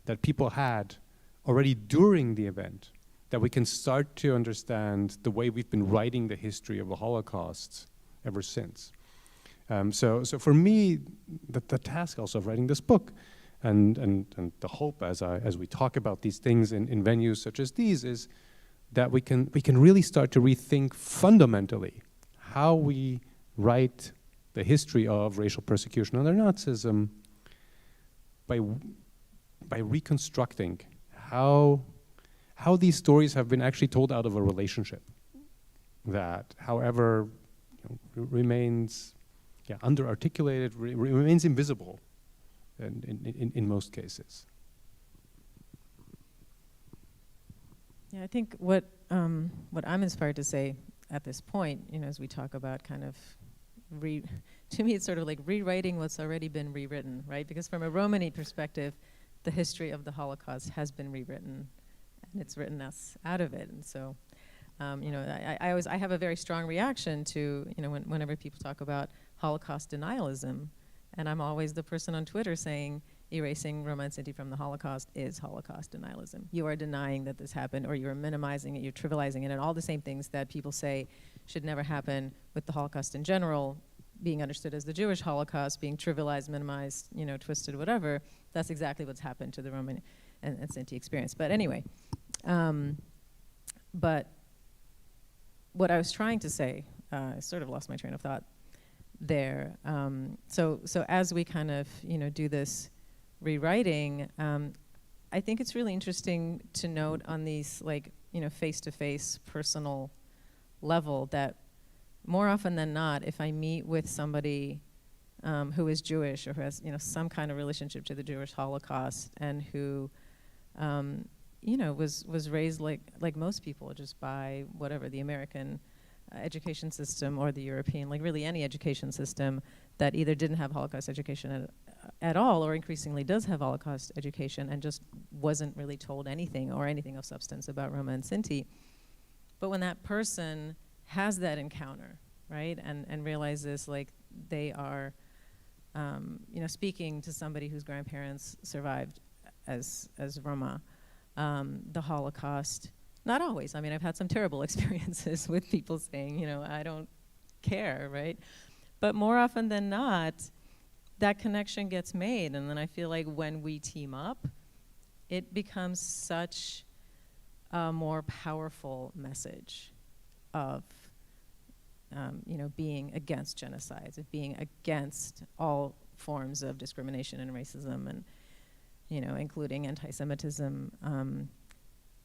S3: that people had already during the event, that we can start to understand the way we've been writing the history of the Holocaust ever since. So for me, the task also of writing this book and the hope as we talk about these things in venues such as these is that we can really start to rethink fundamentally how we write the history of racial persecution under Nazism by reconstructing how these stories have been actually told out of a relationship that, however, remains under-articulated, remains invisible in most cases.
S4: Yeah, I think what I'm inspired to say at this point, as we talk about kind of to me, it's sort of like rewriting what's already been rewritten, right? Because from a Romani perspective, the history of the Holocaust has been rewritten, and it's written us out of it. And so, I have a very strong reaction to, whenever people talk about Holocaust denialism, and I'm always the person on Twitter saying, erasing Roma and Sinti from the Holocaust is Holocaust denialism. You are denying that this happened, or you're minimizing it, you're trivializing it, and all the same things that people say should never happen with the Holocaust in general, being understood as the Jewish Holocaust, being trivialized, minimized, twisted, whatever. That's exactly what's happened to the Roman and Sinti experience. But anyway, but what I was trying to say, I sort of lost my train of thought there. So as we kind of, do this rewriting, I think it's really interesting to note on these, face-to-face personal level that more often than not, if I meet with somebody who is Jewish or who has, some kind of relationship to the Jewish Holocaust and who, was raised like most people, just by whatever, the American education system or the European, really any education system that either didn't have Holocaust education at all or increasingly does have Holocaust education and just wasn't really told anything or anything of substance about Roma and Sinti. But when that person has that encounter, right, and realizes they are, speaking to somebody whose grandparents survived as Roma, the Holocaust, not always. I mean, I've had some terrible experiences with people saying, I don't care, right? But more often than not, that connection gets made. And then I feel like when we team up, it becomes such a more powerful message of, being against genocides, of being against all forms of discrimination and racism and, including anti-Semitism.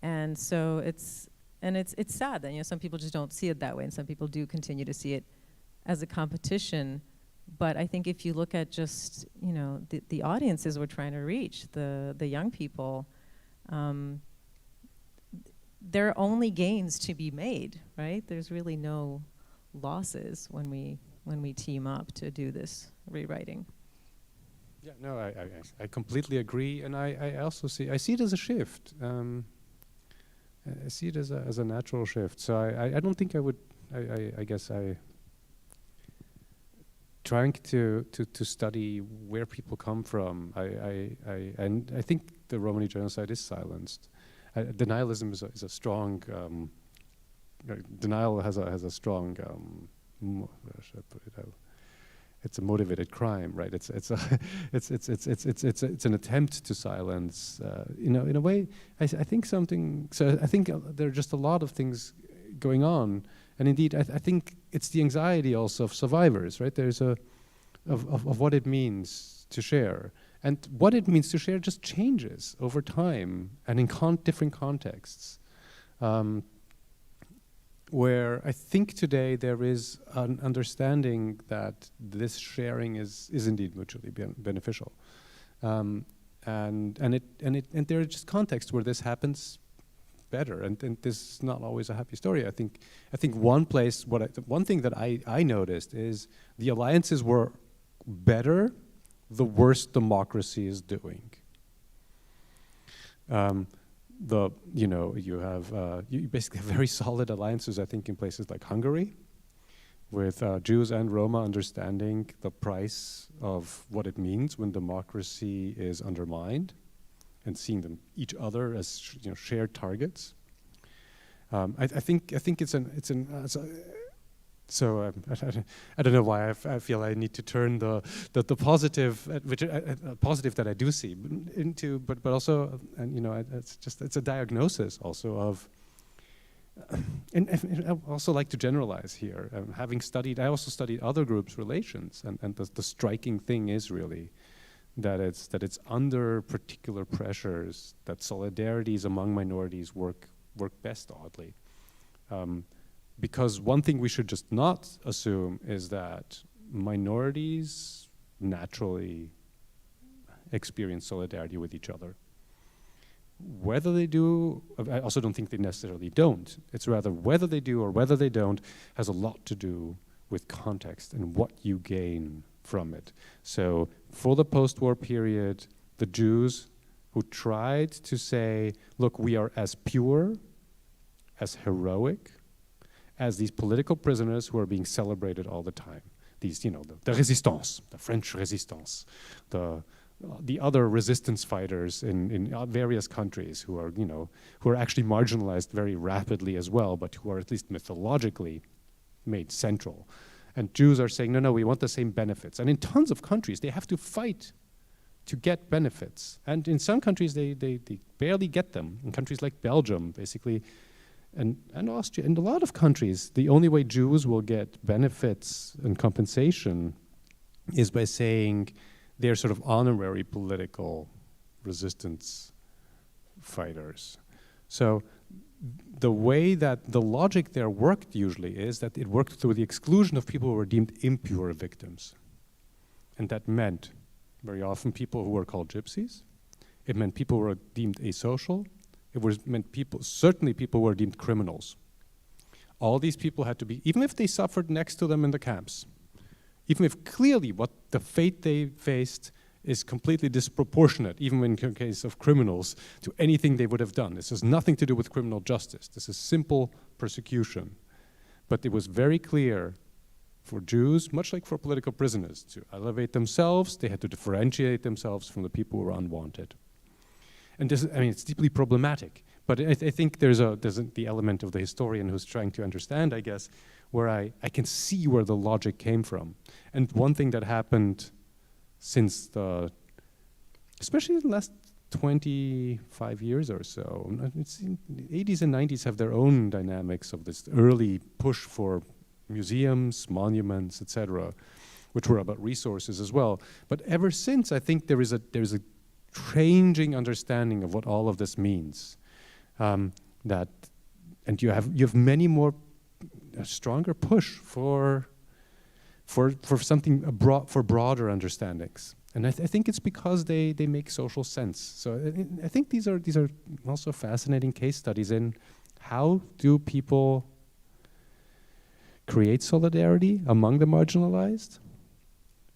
S4: And so it's sad that, some people just don't see it that way, and some people do continue to see it as a competition. But I think if you look at just, the audiences we're trying to reach, the young people, there are only gains to be made, right? There's really no losses when we team up to do this rewriting.
S3: Yeah, no, I completely agree, and I also see it as a shift. I see it as a natural shift. So I don't think I would. I guess trying to study where people come from. And I think the Romani genocide is silenced. Denialism is a strong. Denial has a strong. Where should I put it out? It's a motivated crime, right? It's an attempt to silence. In a way, I think something. So I think there are just a lot of things going on, and indeed, I think it's the anxiety also of survivors, right? There's of what it means to share, and what it means to share just changes over time and in different contexts. Where I think today there is an understanding that this sharing is indeed mutually beneficial, and there are just contexts where this happens better, and this is not always a happy story. I think one place, one thing that I noticed is the alliances were better the worse democracy is doing. You basically have very solid alliances, I think, in places like Hungary, with Jews and Roma understanding the price of what it means when democracy is undermined, and seeing them each other as shared targets. I think I don't know why I feel I need to turn the positive, which positive that I do see, into, but also, and it's a diagnosis also of, and I also like to generalize here. I also studied other groups' relations, and the striking thing is really that it's under particular pressures that solidarities among minorities work best, oddly. Because one thing we should just not assume is that minorities naturally experience solidarity with each other. Whether they do, I also don't think they necessarily don't. It's rather whether they do or whether they don't has a lot to do with context and what you gain from it. So for the post-war period, the Jews who tried to say, look, we are as pure, as heroic, as these political prisoners who are being celebrated all the time. These, the resistance, the French resistance, the other resistance fighters in various countries who are actually marginalized very rapidly as well, but who are at least mythologically made central. And Jews are saying, no, we want the same benefits. And in tons of countries, they have to fight to get benefits. And in some countries, they barely get them. In countries like Belgium, basically, and Austria, and a lot of countries, the only way Jews will get benefits and compensation is by saying they're sort of honorary political resistance fighters. So the way that the logic there worked usually is that it worked through the exclusion of people who were deemed impure victims. And that meant very often people who were called gypsies. It meant people who were deemed asocial. Meant people, certainly people who were deemed criminals. All these people had to be, even if they suffered next to them in the camps, even if clearly what the fate they faced is completely disproportionate, even in the case of criminals, to anything they would have done. This has nothing to do with criminal justice. This is simple persecution. But it was very clear for Jews, much like for political prisoners, to elevate themselves. They had to differentiate themselves from the people who were unwanted. And this, I mean, it's deeply problematic. But I think there's the element of the historian who's trying to understand, I guess, where I can see where the logic came from. And one thing that happened since especially in the last 25 years or so, it's in the 80s and 90s have their own dynamics of this early push for museums, monuments, etc., which were about resources as well. But ever since, I think there is a changing understanding of what all of this means. And you have many more, a stronger push for something for broader understandings. And I think it's because they make social sense. So I think these are also fascinating case studies in how do people create solidarity among the marginalized.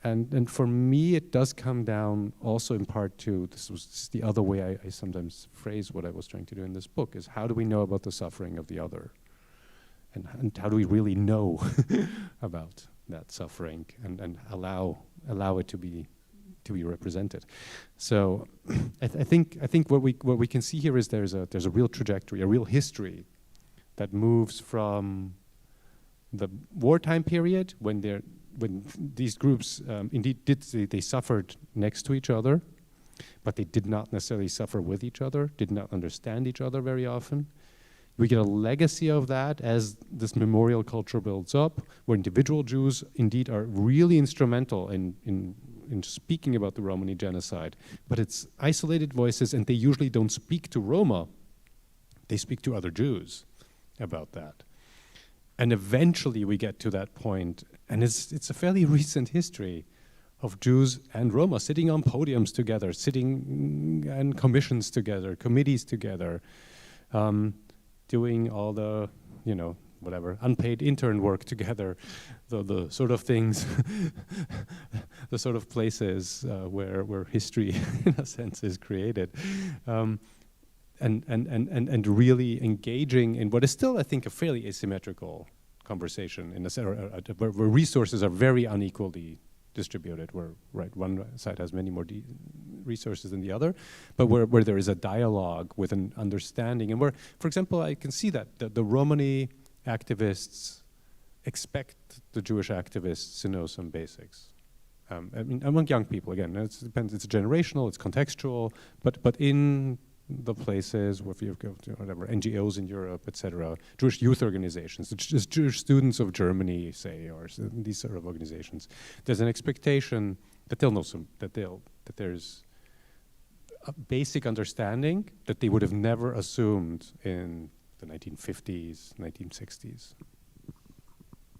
S3: And for me, it does come down also in part to, this was the other way I sometimes phrase what I was trying to do in this book, is how do we know about the suffering of the other? And how do we really know about that suffering and allow it to be represented? So I think what we can see here is there's a real trajectory, a real history that moves from the wartime period when these groups indeed they suffered next to each other, but they did not necessarily suffer with each other, did not understand each other very often. We get a legacy of that as this memorial culture builds up, where individual Jews indeed are really instrumental in speaking about the Romani genocide, but it's isolated voices, and they usually don't speak to Roma, they speak to other Jews about that. And eventually we get to that point, and it's a fairly recent history of Jews and Roma sitting on podiums together, sitting in commissions together, committees together, doing all the, whatever, unpaid intern work together, the sort of things, the sort of places where history, in a sense, is created. And really engaging in what is still, I think, a fairly asymmetrical conversation in where resources are very unequally distributed, where one side has many more resources than the other, but where there is a dialogue with an understanding, and where, for example, I can see that the Romani activists expect the Jewish activists to know some basics. I mean, among young people, again, it depends. It's generational, it's contextual, but in the places where you go to whatever NGOs in Europe, etc., Jewish youth organizations, just Jewish students of Germany, say, or these sort of organizations, there's an expectation that they'll know that there's a basic understanding that they would have never assumed in the 1950s, 1960s.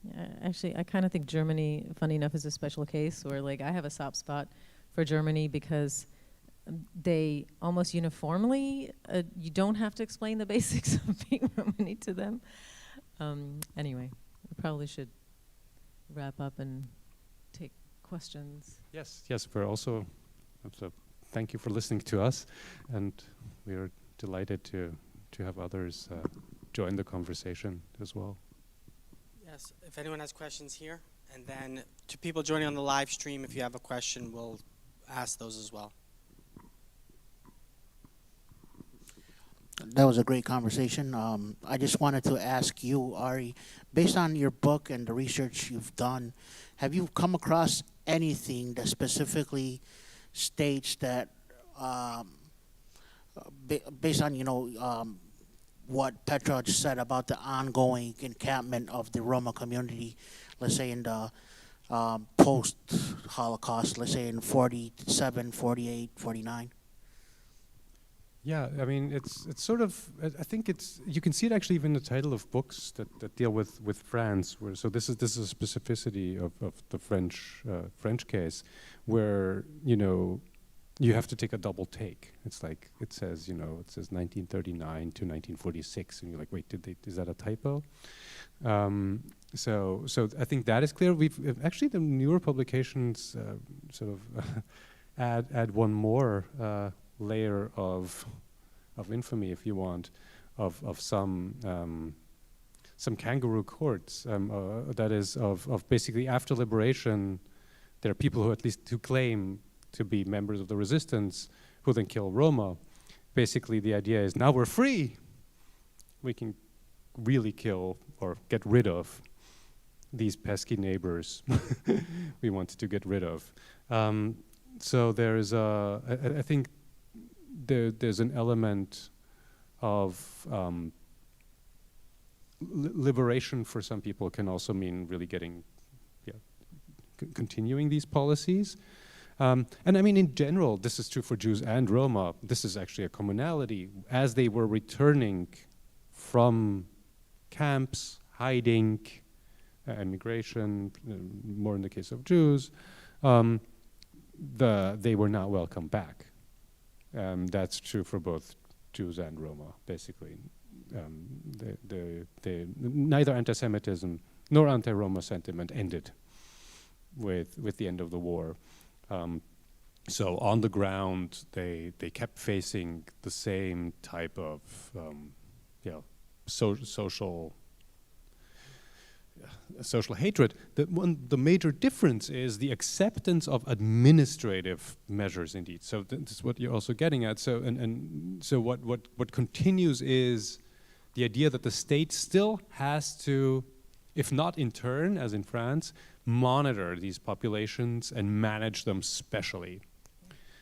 S4: Yeah, actually, I kind of think Germany, funny enough, is a special case where, like, I have a soft spot for Germany because they almost uniformly, you don't have to explain the basics of being Romani to them. Anyway, I probably should wrap up and take questions.
S3: Yes, we're also, so thank you for listening to us, and we are delighted to have others join the conversation as well.
S1: Yes, if anyone has questions here, and then to people joining on the live stream, if you have a question, we'll ask those as well.
S2: That was a great conversation. I just wanted to ask you, Ari, based on your book and the research you've done, have you come across anything that specifically states that based on what Petra just said about the ongoing encampment of the Roma community, let's say in the post-Holocaust, let's say in 47, 48, 49.
S3: Yeah, I mean, it's sort of, I think you can see it actually even in the title of books that deal with France, where, so this is a specificity of the French case, where, you have to take a double take. It's like, it says 1939 to 1946, and you're like, wait, is that a typo? So I think that is clear. We've actually, the newer publications sort of add one more layer of infamy, if you want, of some kangaroo courts. That is of basically after liberation, there are people who claim to be members of the resistance who then kill Roma. Basically, the idea is now we're free. We can really kill or get rid of these pesky neighbors we wanted to get rid of. So there's I think there's an element of liberation for some people can also mean really continuing these policies. And I mean, in general, this is true for Jews and Roma. This is actually a commonality. As they were returning from camps, hiding, immigration, more in the case of Jews, they were not welcome back. That's true for both Jews and Roma, basically. Neither anti-Semitism nor anti-Roma sentiment ended with the end of the war. So on the ground, they kept facing the same type of social hatred. The major difference is the acceptance of administrative measures. Indeed, so this is what you're also getting at. So so what continues is the idea that the state still has to, if not in turn, as in France, monitor these populations and manage them specially.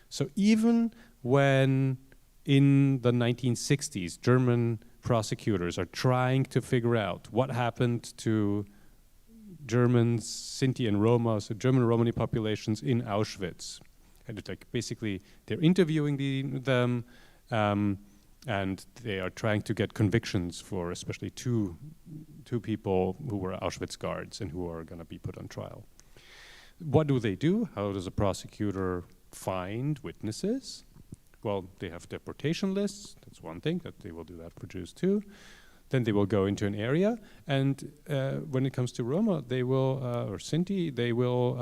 S3: So even when in the 1960s, German prosecutors are trying to figure out what happened to Germans, Sinti and Roma, so German Romani populations in Auschwitz. And it's like basically they're interviewing them and they are trying to get convictions for especially two people who were Auschwitz guards and who are going to be put on trial. What do? How does a prosecutor find witnesses? Well, they have deportation lists. That's one thing, that they will do that for Jews too. Then they will go into an area, and when it comes to Roma, they will, or Sinti, they will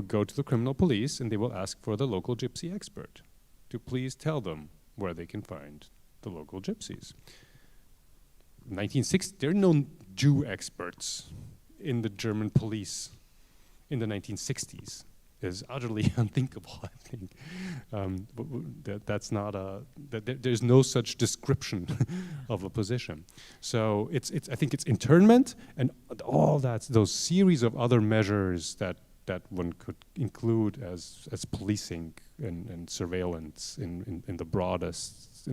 S3: go to the criminal police and they will ask for the local gypsy expert to please tell them where they can find the local gypsies. 1960, there are no Jew experts in the German police in the 1960s. Is utterly unthinkable, I think. That's not there's no such description of a position. So I think it's internment and all those series of other measures that one could include as policing and surveillance in the broadest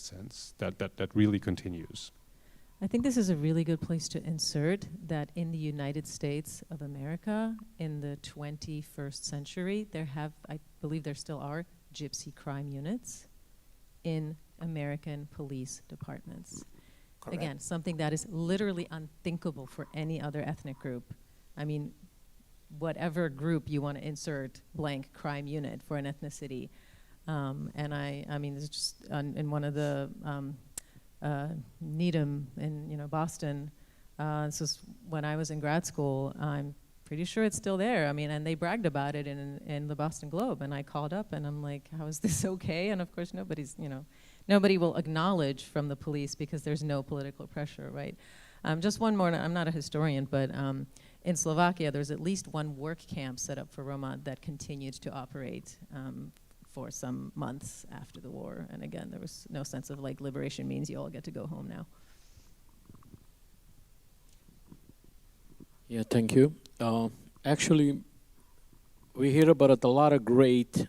S3: sense that really continues.
S4: I think this is a really good place to insert that in the United States of America, in the 21st century, I believe there still are, gypsy crime units in American police departments.
S2: Correct.
S4: Again, something that is literally unthinkable for any other ethnic group. I mean, whatever group you want to insert blank crime unit for an ethnicity. And I mean, it's just in one of the Needham in Boston. This was when I was in grad school. I'm pretty sure it's still there. I mean, and they bragged about it in the Boston Globe. And I called up and I'm like, "How is this okay?" And of course, nobody will acknowledge from the police because there's no political pressure, right? Just one more. I'm not a historian, but in Slovakia, there's at least one work camp set up for Roma that continued to operate for some months after the war. And again, there was no sense of like liberation means you all get to go home now.
S5: Yeah, thank you. Actually, we hear about a lot of great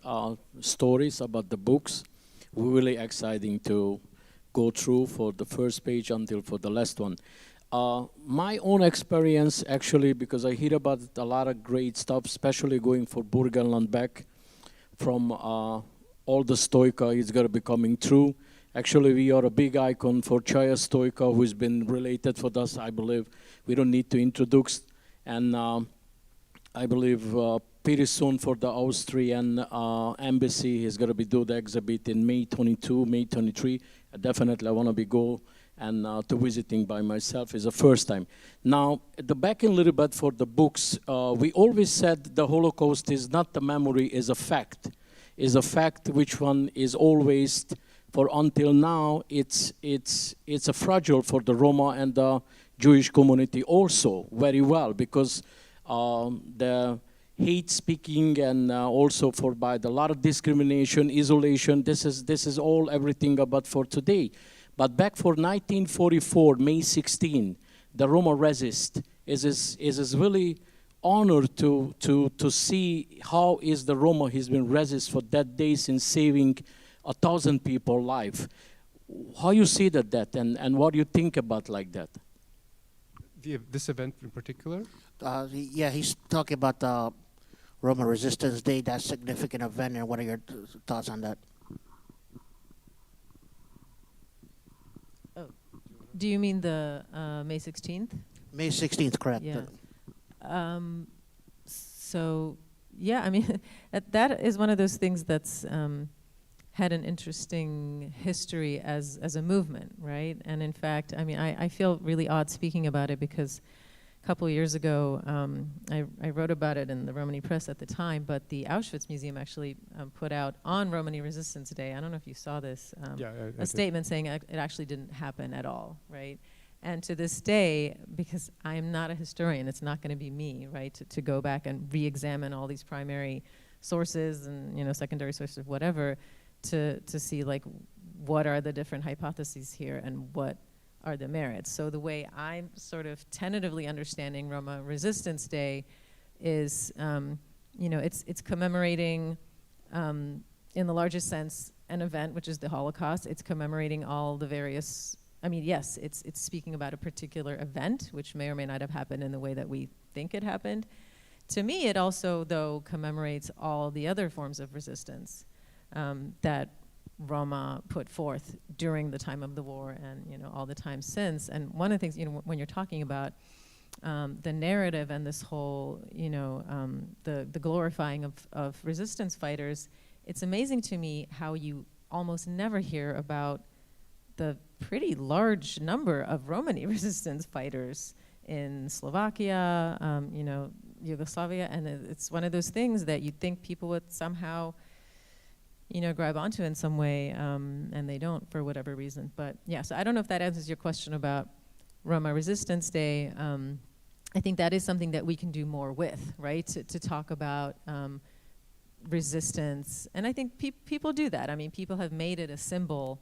S5: stories about the books. We're really exciting to go through for the first page until for the last one. My own experience, actually, because I hear about a lot of great stuff, especially going for Burgenland back from all the Stoika is going to be coming through. Actually, we are a big icon for Chaya Stoika, who's been related for us, I believe. We don't need to introduce. And I believe pretty soon for the Austrian embassy, he's going to be do the exhibit in May 22, May 23. Definitely, I want to be go and to visiting by myself is the first time. Now, the back in a little bit for the books, we always said the Holocaust is not the memory, is a fact. Is a fact which one is always, for until now, it's a fragile for the Roma and the Jewish community also very well, because the hate speaking and also for by the lot of discrimination, isolation, this is all everything about for today. But back for 1944, May 16, the Roma resist is really honored to see how is the Roma has been resist for that days in saving 1,000 people life. How you see that and what do you think about like that?
S3: This event in particular?
S2: Yeah, he's talking about the Roma Resistance Day, that significant event, and what are your thoughts on that?
S4: Do you mean the May 16th?
S2: May 16th, correct.
S4: Yeah. So, yeah, I mean, that is one of those things that's had an interesting history as a movement, right? And in fact, I mean, I feel really odd speaking about it because a couple of years ago, I wrote about it in the Romani Press at the time, but the Auschwitz Museum actually put out on Romani Resistance Day, I don't know if you saw this, a statement saying it actually didn't happen at all, right? And to this day, because I'm not a historian, it's not going to be me, right, to go back and re-examine all these primary sources and, you know, secondary sources, whatever, to see, like, what are the different hypotheses here and what are the merits. So the way I'm sort of tentatively understanding Roma Resistance Day is, you know, it's commemorating, in the largest sense, an event, which is the Holocaust. It's commemorating all the various, I mean, yes, it's speaking about a particular event, which may or may not have happened in the way that we think it happened. To me, it also, though, commemorates all the other forms of resistance that Roma put forth during the time of the war and, you know, all the time since. And one of the things, you know, when you're talking about the narrative and this whole, you know, the glorifying of resistance fighters, it's amazing to me how you almost never hear about the pretty large number of Romani resistance fighters in Slovakia, you know, Yugoslavia, and it's one of those things that you'd think people would somehow, you know, grab onto in some way, and they don't for whatever reason. But yeah, so I don't know if that answers your question about Roma Resistance Day. I think that is something that we can do more with, right? To talk about resistance, and I think people do that. I mean, people have made it a symbol,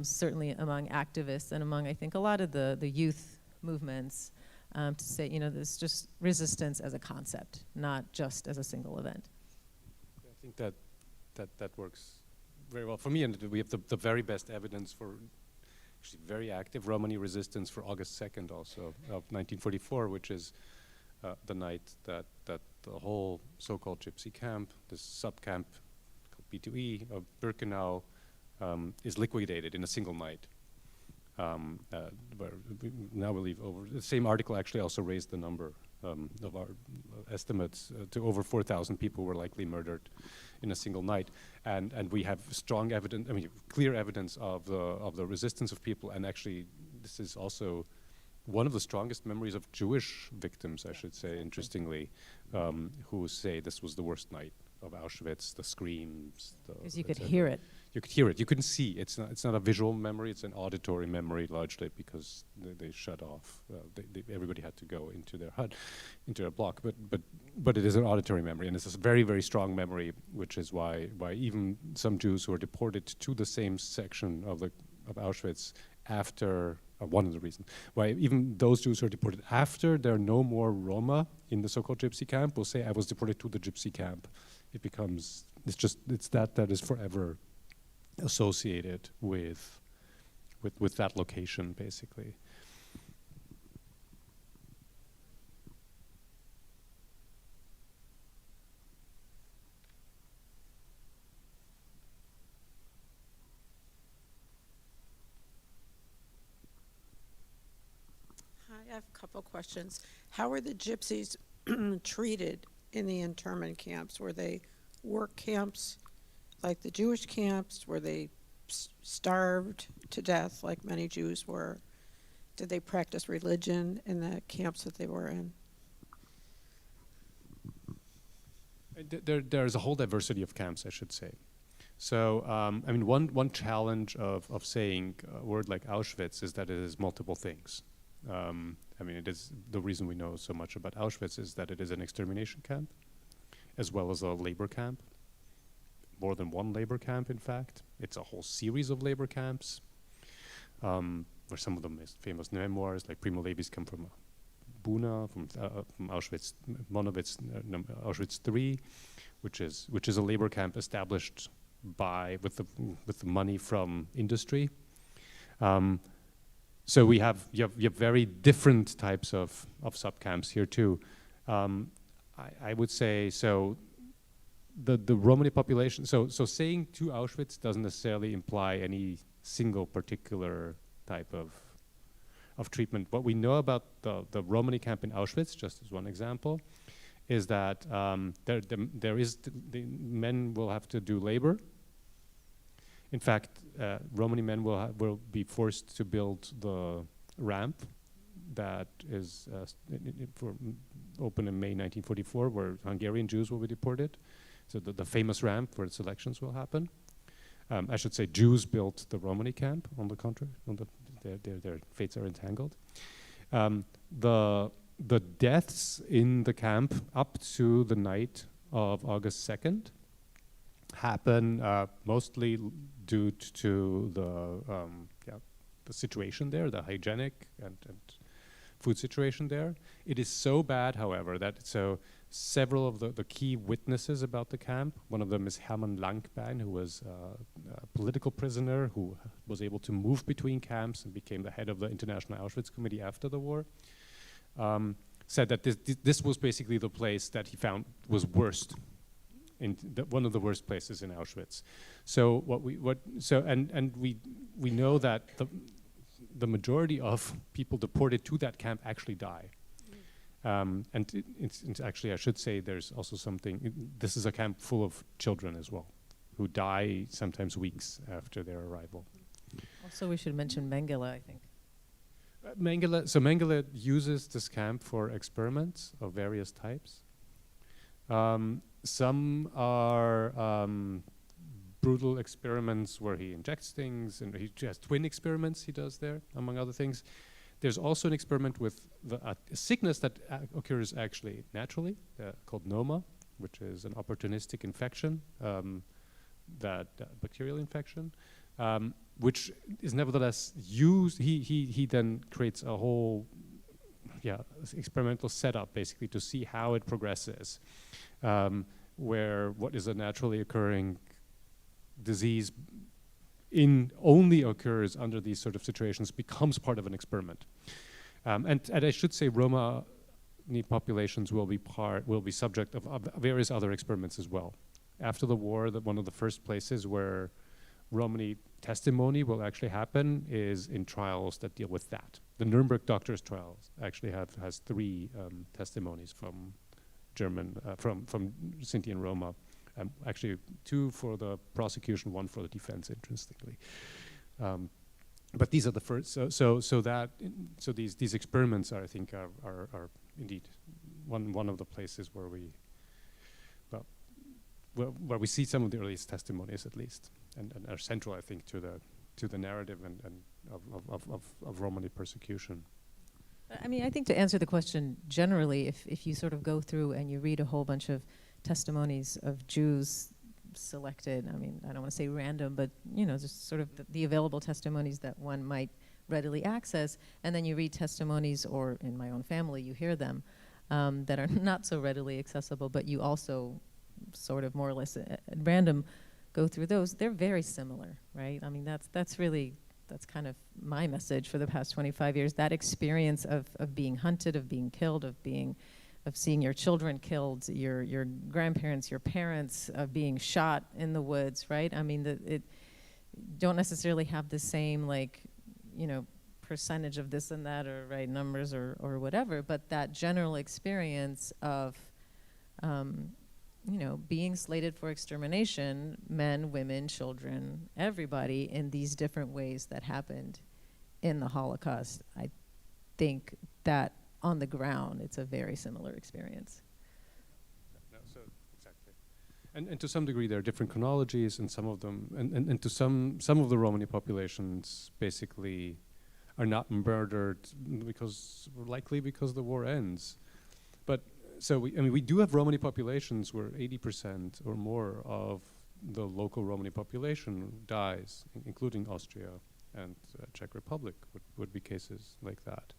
S4: certainly among activists and among, I think, a lot of the youth movements, to say, you know, there's just resistance as a concept, not just as a single event.
S3: I think that works very well for me, and we have the very best evidence for actually very active Romani resistance for August 2nd also of 1944, which is the night that the whole so-called gypsy camp, this sub-camp called B2E of Birkenau, is liquidated in a single night. Where we now believe over, the same article actually also raised the number of our estimates to over 4,000 people were likely murdered in a single night, and we have strong evidence, I mean, clear evidence of the resistance of people, and actually this is also one of the strongest memories of Jewish victims, I should say, interestingly, who say this was the worst night of Auschwitz, the screams.
S4: Because you could hear it.
S3: You could hear it. You couldn't see. It's not a visual memory. It's an auditory memory, largely, because they shut off. Everybody had to go into their hut, into their block. But it is an auditory memory, and it's a very, very strong memory, which is why even some Jews who are deported to the same section of Auschwitz after, one of the reasons why even those Jews who are deported after there are no more Roma in the so-called gypsy camp will say, I was deported to the gypsy camp. It becomes, it's that is forever associated with that location, basically.
S6: I have a couple questions. How were the gypsies treated in the internment camps? Were they work camps like the Jewish camps? Were they starved to death like many Jews were? Did they practice religion in the camps that they were in?
S3: There's a whole diversity of camps, I should say. So, I mean, one challenge of saying a word like Auschwitz is that it is multiple things. I mean, it is the reason we know so much about Auschwitz is that it is an extermination camp, as well as a labor camp. More than one labor camp, in fact. It's a whole series of labor camps, where some of the most famous memoirs, like Primo Levi's, come from Buna, from Auschwitz, Monowitz, Auschwitz III, which is a labor camp established with the money from industry. So you have very different types of subcamps here too. I would say so. The Romani population. So saying to Auschwitz doesn't necessarily imply any single particular type of treatment. What we know about the Romani camp in Auschwitz, just as one example, is that the men will have to do labor. In fact, Romani men will be forced to build the ramp that is open in May 1944, where Hungarian Jews will be deported. So the famous ramp where selections will happen. I should say Jews built the Romani camp, on the contrary. Their fates are entangled. The deaths in the camp up to the night of August 2nd happen mostly due to the situation there, the hygienic and food situation there. It is so bad, however, that several of the key witnesses about the camp, one of them is Hermann Langbein, who was a political prisoner who was able to move between camps and became the head of the International Auschwitz Committee after the war, said that this was basically the place that he found was worst, one of the worst places in Auschwitz. So we know that the majority of people deported to that camp actually die. And it's actually, I should say, there's also something, this is a camp full of children as well, who die sometimes weeks after their arrival.
S4: Also, we should mention Mengele, I think.
S3: Mengele uses this camp for experiments of various types. Some are brutal experiments where he injects things, and he has twin experiments he does there, among other things. There's also an experiment with a sickness that occurs actually naturally, called noma, which is an opportunistic infection, bacterial infection, which is nevertheless used. He then creates a whole experimental setup basically to see how it progresses, where what is a naturally occurring disease only occurs under these sort of situations, becomes part of an experiment. And I should say Roma populations will be subject of various other experiments as well. After the war, one of the first places where Romani testimony will actually happen is in trials that deal with that. The Nuremberg doctors' trials actually has 3 testimonies from from Sinti and Roma. Actually 2 for the prosecution, 1 for the defense, interestingly. But these are the first. So these experiments are, I think, are indeed one of the places where we see some of the earliest testimonies, at least, and are central, I think, to the narrative and of Romani persecution.
S4: I mean, I think to answer the question generally, if you sort of go through and you read a whole bunch of testimonies of Jews selected, I mean, I don't want to say random, but, just sort of the available testimonies that one might readily access. And then you read testimonies, or in my own family, you hear them, that are not so readily accessible, but you also sort of more or less at random go through those. They're very similar, right? I mean, that's kind of my message for the past 25 years. That experience of being hunted, of being killed, of seeing your children killed, your grandparents, your parents, of being shot in the woods, right? I mean, it don't necessarily have the same, like, you know, percentage of this and that, or right numbers, or whatever, but that general experience of you know, being slated for extermination, men, women, children, everybody, in these different ways that happened in the Holocaust. I think that on the ground, it's a very similar experience.
S3: No, so exactly. And to some degree, there are different chronologies, and some of them, and to some of the Romani populations basically are not murdered likely because the war ends. But so we do have Romani populations where 80% or more of the local Romani population dies, including Austria and Czech Republic would be cases like that.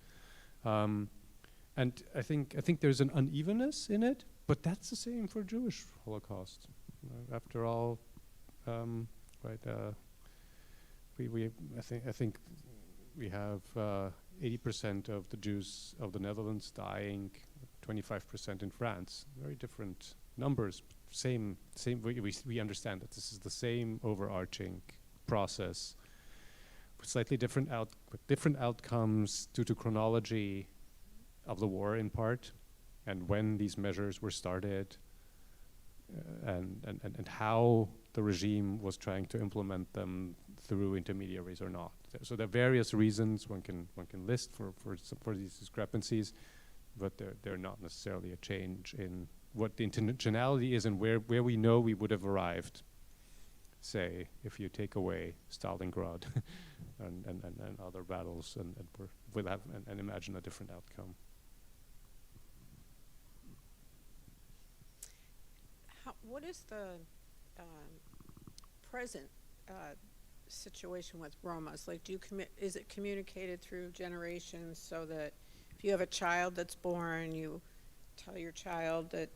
S3: And I think there's an unevenness in it, but that's the same for Jewish Holocaust. After all, right? I think we have 80% of the Jews of the Netherlands dying, 25% in France. Very different numbers. Same. We understand that this is the same overarching process, with slightly different outcomes due to chronology of the war in part, and when these measures were started, and how the regime was trying to implement them through intermediaries or not. So there are various reasons one can list for these discrepancies, but they're not necessarily a change in what the intentionality is and where we know we would have arrived, say, if you take away Stalingrad and other battles and imagine a different outcome.
S6: What is the present situation with Romas? Like, is it communicated through generations, so that if you have a child that's born, you tell your child that,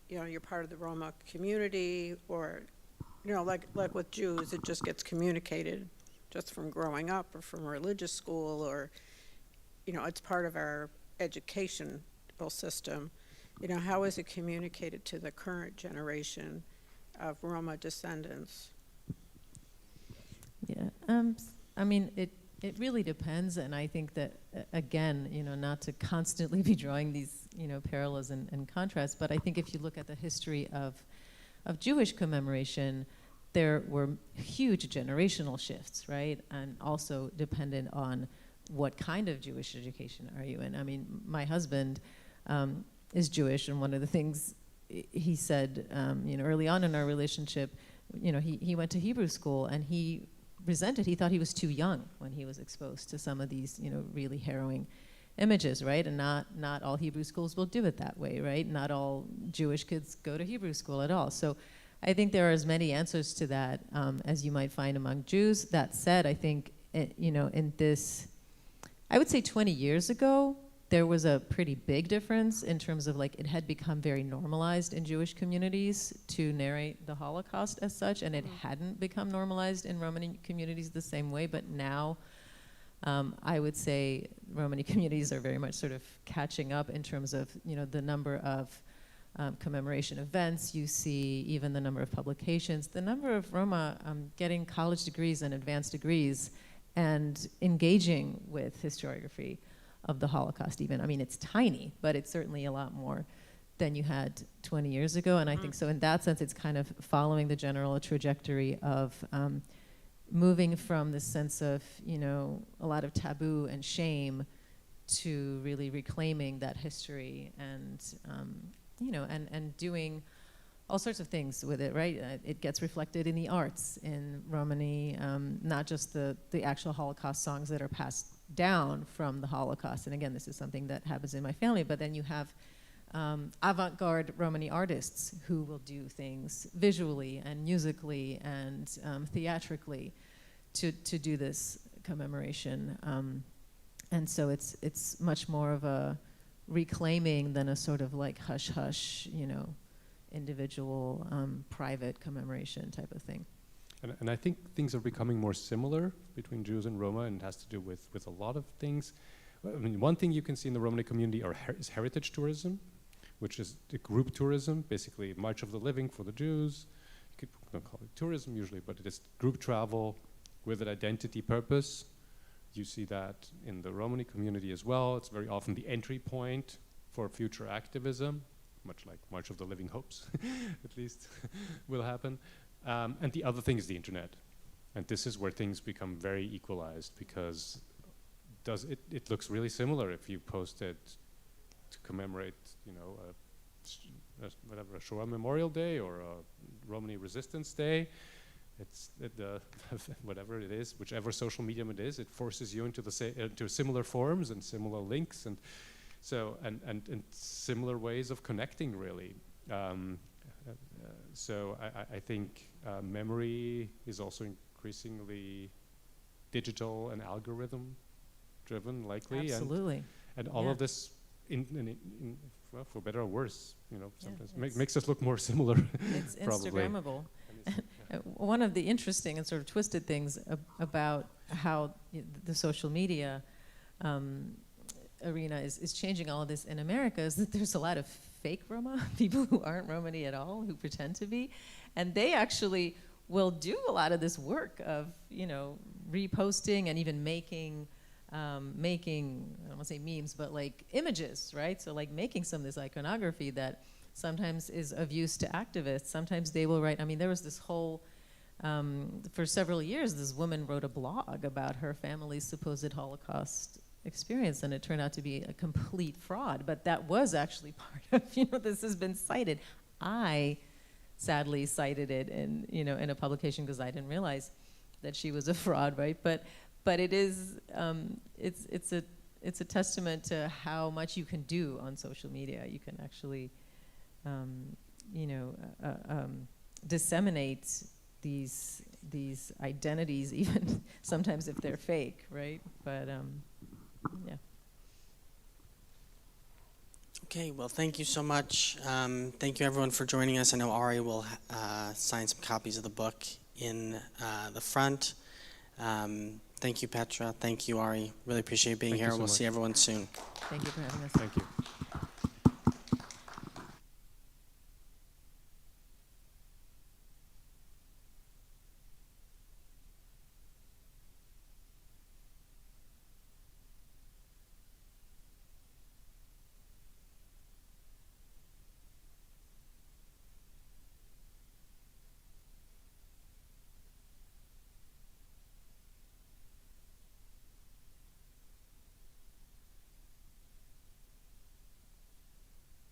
S6: you know, you're part of the Roma community, or, you know, like with Jews, it just gets communicated just from growing up or from religious school, or, you know, it's part of our educational system. You know, how is it communicated to the current generation of Roma descendants?
S4: Yeah, I mean, it really depends, and I think that, again, you know, not to constantly be drawing these, you know, parallels and contrasts, but I think if you look at the history of Jewish commemoration, there were huge generational shifts, right? And also dependent on what kind of Jewish education are you in. I mean, my husband is Jewish, and one of the things he said, you know, early on in our relationship, you know, he went to Hebrew school, and he resented. He thought he was too young when he was exposed to some of these, you know, really harrowing images, right? And not all Hebrew schools will do it that way, right? Not all Jewish kids go to Hebrew school at all. So I think there are as many answers to that as you might find among Jews. That said, I think, you know, in this, I would say 20 years ago, there was a pretty big difference in terms of, like, it had become very normalized in Jewish communities to narrate the Holocaust as such, and it hadn't become normalized in Romani communities the same way. But now, I would say Romani communities are very much sort of catching up in terms of, you know, the number of commemoration events you see, even the number of publications, the number of Roma getting college degrees and advanced degrees and engaging with historiography of the Holocaust even. I mean, it's tiny, but it's certainly a lot more than you had 20 years ago. And I think so in that sense, it's kind of following the general trajectory of moving from this sense of, you know, a lot of taboo and shame to really reclaiming that history and, you know, and doing all sorts of things with it, right? It gets reflected in the arts in Romani, not just the actual Holocaust songs that are passed down from the Holocaust. And again, this is something that happens in my family, but then you have avant-garde Romani artists who will do things visually and musically and theatrically to do this commemoration. And so it's much more of a reclaiming than a sort of like hush-hush, individual, private commemoration type of thing.
S3: And I think things are becoming more similar between Jews and Roma, and it has to do with a lot of things. I mean, one thing you can see in the Romani community is heritage tourism, which is the group tourism, basically March of the Living for the Jews. You don't call it tourism usually, but it is group travel with an identity purpose. You see that in the Romani community as well. It's very often the entry point for future activism, much like March of the Living hopes, at least, will happen. And the other thing is the internet. And this is where things become very equalized, because it looks really similar if you post it to commemorate, a Shoah Memorial Day or a Romani Resistance Day. It's whatever it is, whichever social medium it is, it forces you into similar forums and similar links, and so and similar ways of connecting, really. So I think memory is also increasingly digital and algorithm driven, likely.
S4: Absolutely.
S3: And all of this, well, for better or worse, sometimes makes us look more similar.
S4: It's
S3: probably.
S4: Instagrammable. One of the interesting and sort of twisted things about how the social media arena is changing all of this in America is that there's a lot of fake Roma, people who aren't Romani at all, who pretend to be, and they actually will do a lot of this work of, reposting and even making, I don't want to say memes, but like images, right? So like making some of this iconography that sometimes is of use to activists. Sometimes they will write, there was this whole, for several years, this woman wrote a blog about her family's supposed Holocaust experience, and it turned out to be a complete fraud, but that was actually part of, this has been cited. I sadly cited it in a publication because I didn't realize that she was a fraud, right? But it is, it's a testament to how much you can do on social media. You can actually, disseminate these identities, even sometimes if they're fake, right? But yeah.
S1: Okay, well, thank you so much. Thank you, everyone, for joining us. I know Ari will sign some copies of the book in the front. Thank you, Petra. Thank you, Ari. Really appreciate being
S3: Thank you
S1: here.
S3: so
S1: We'll
S3: much.
S1: see everyone soon.
S4: Thank you for having us.
S3: Thank you.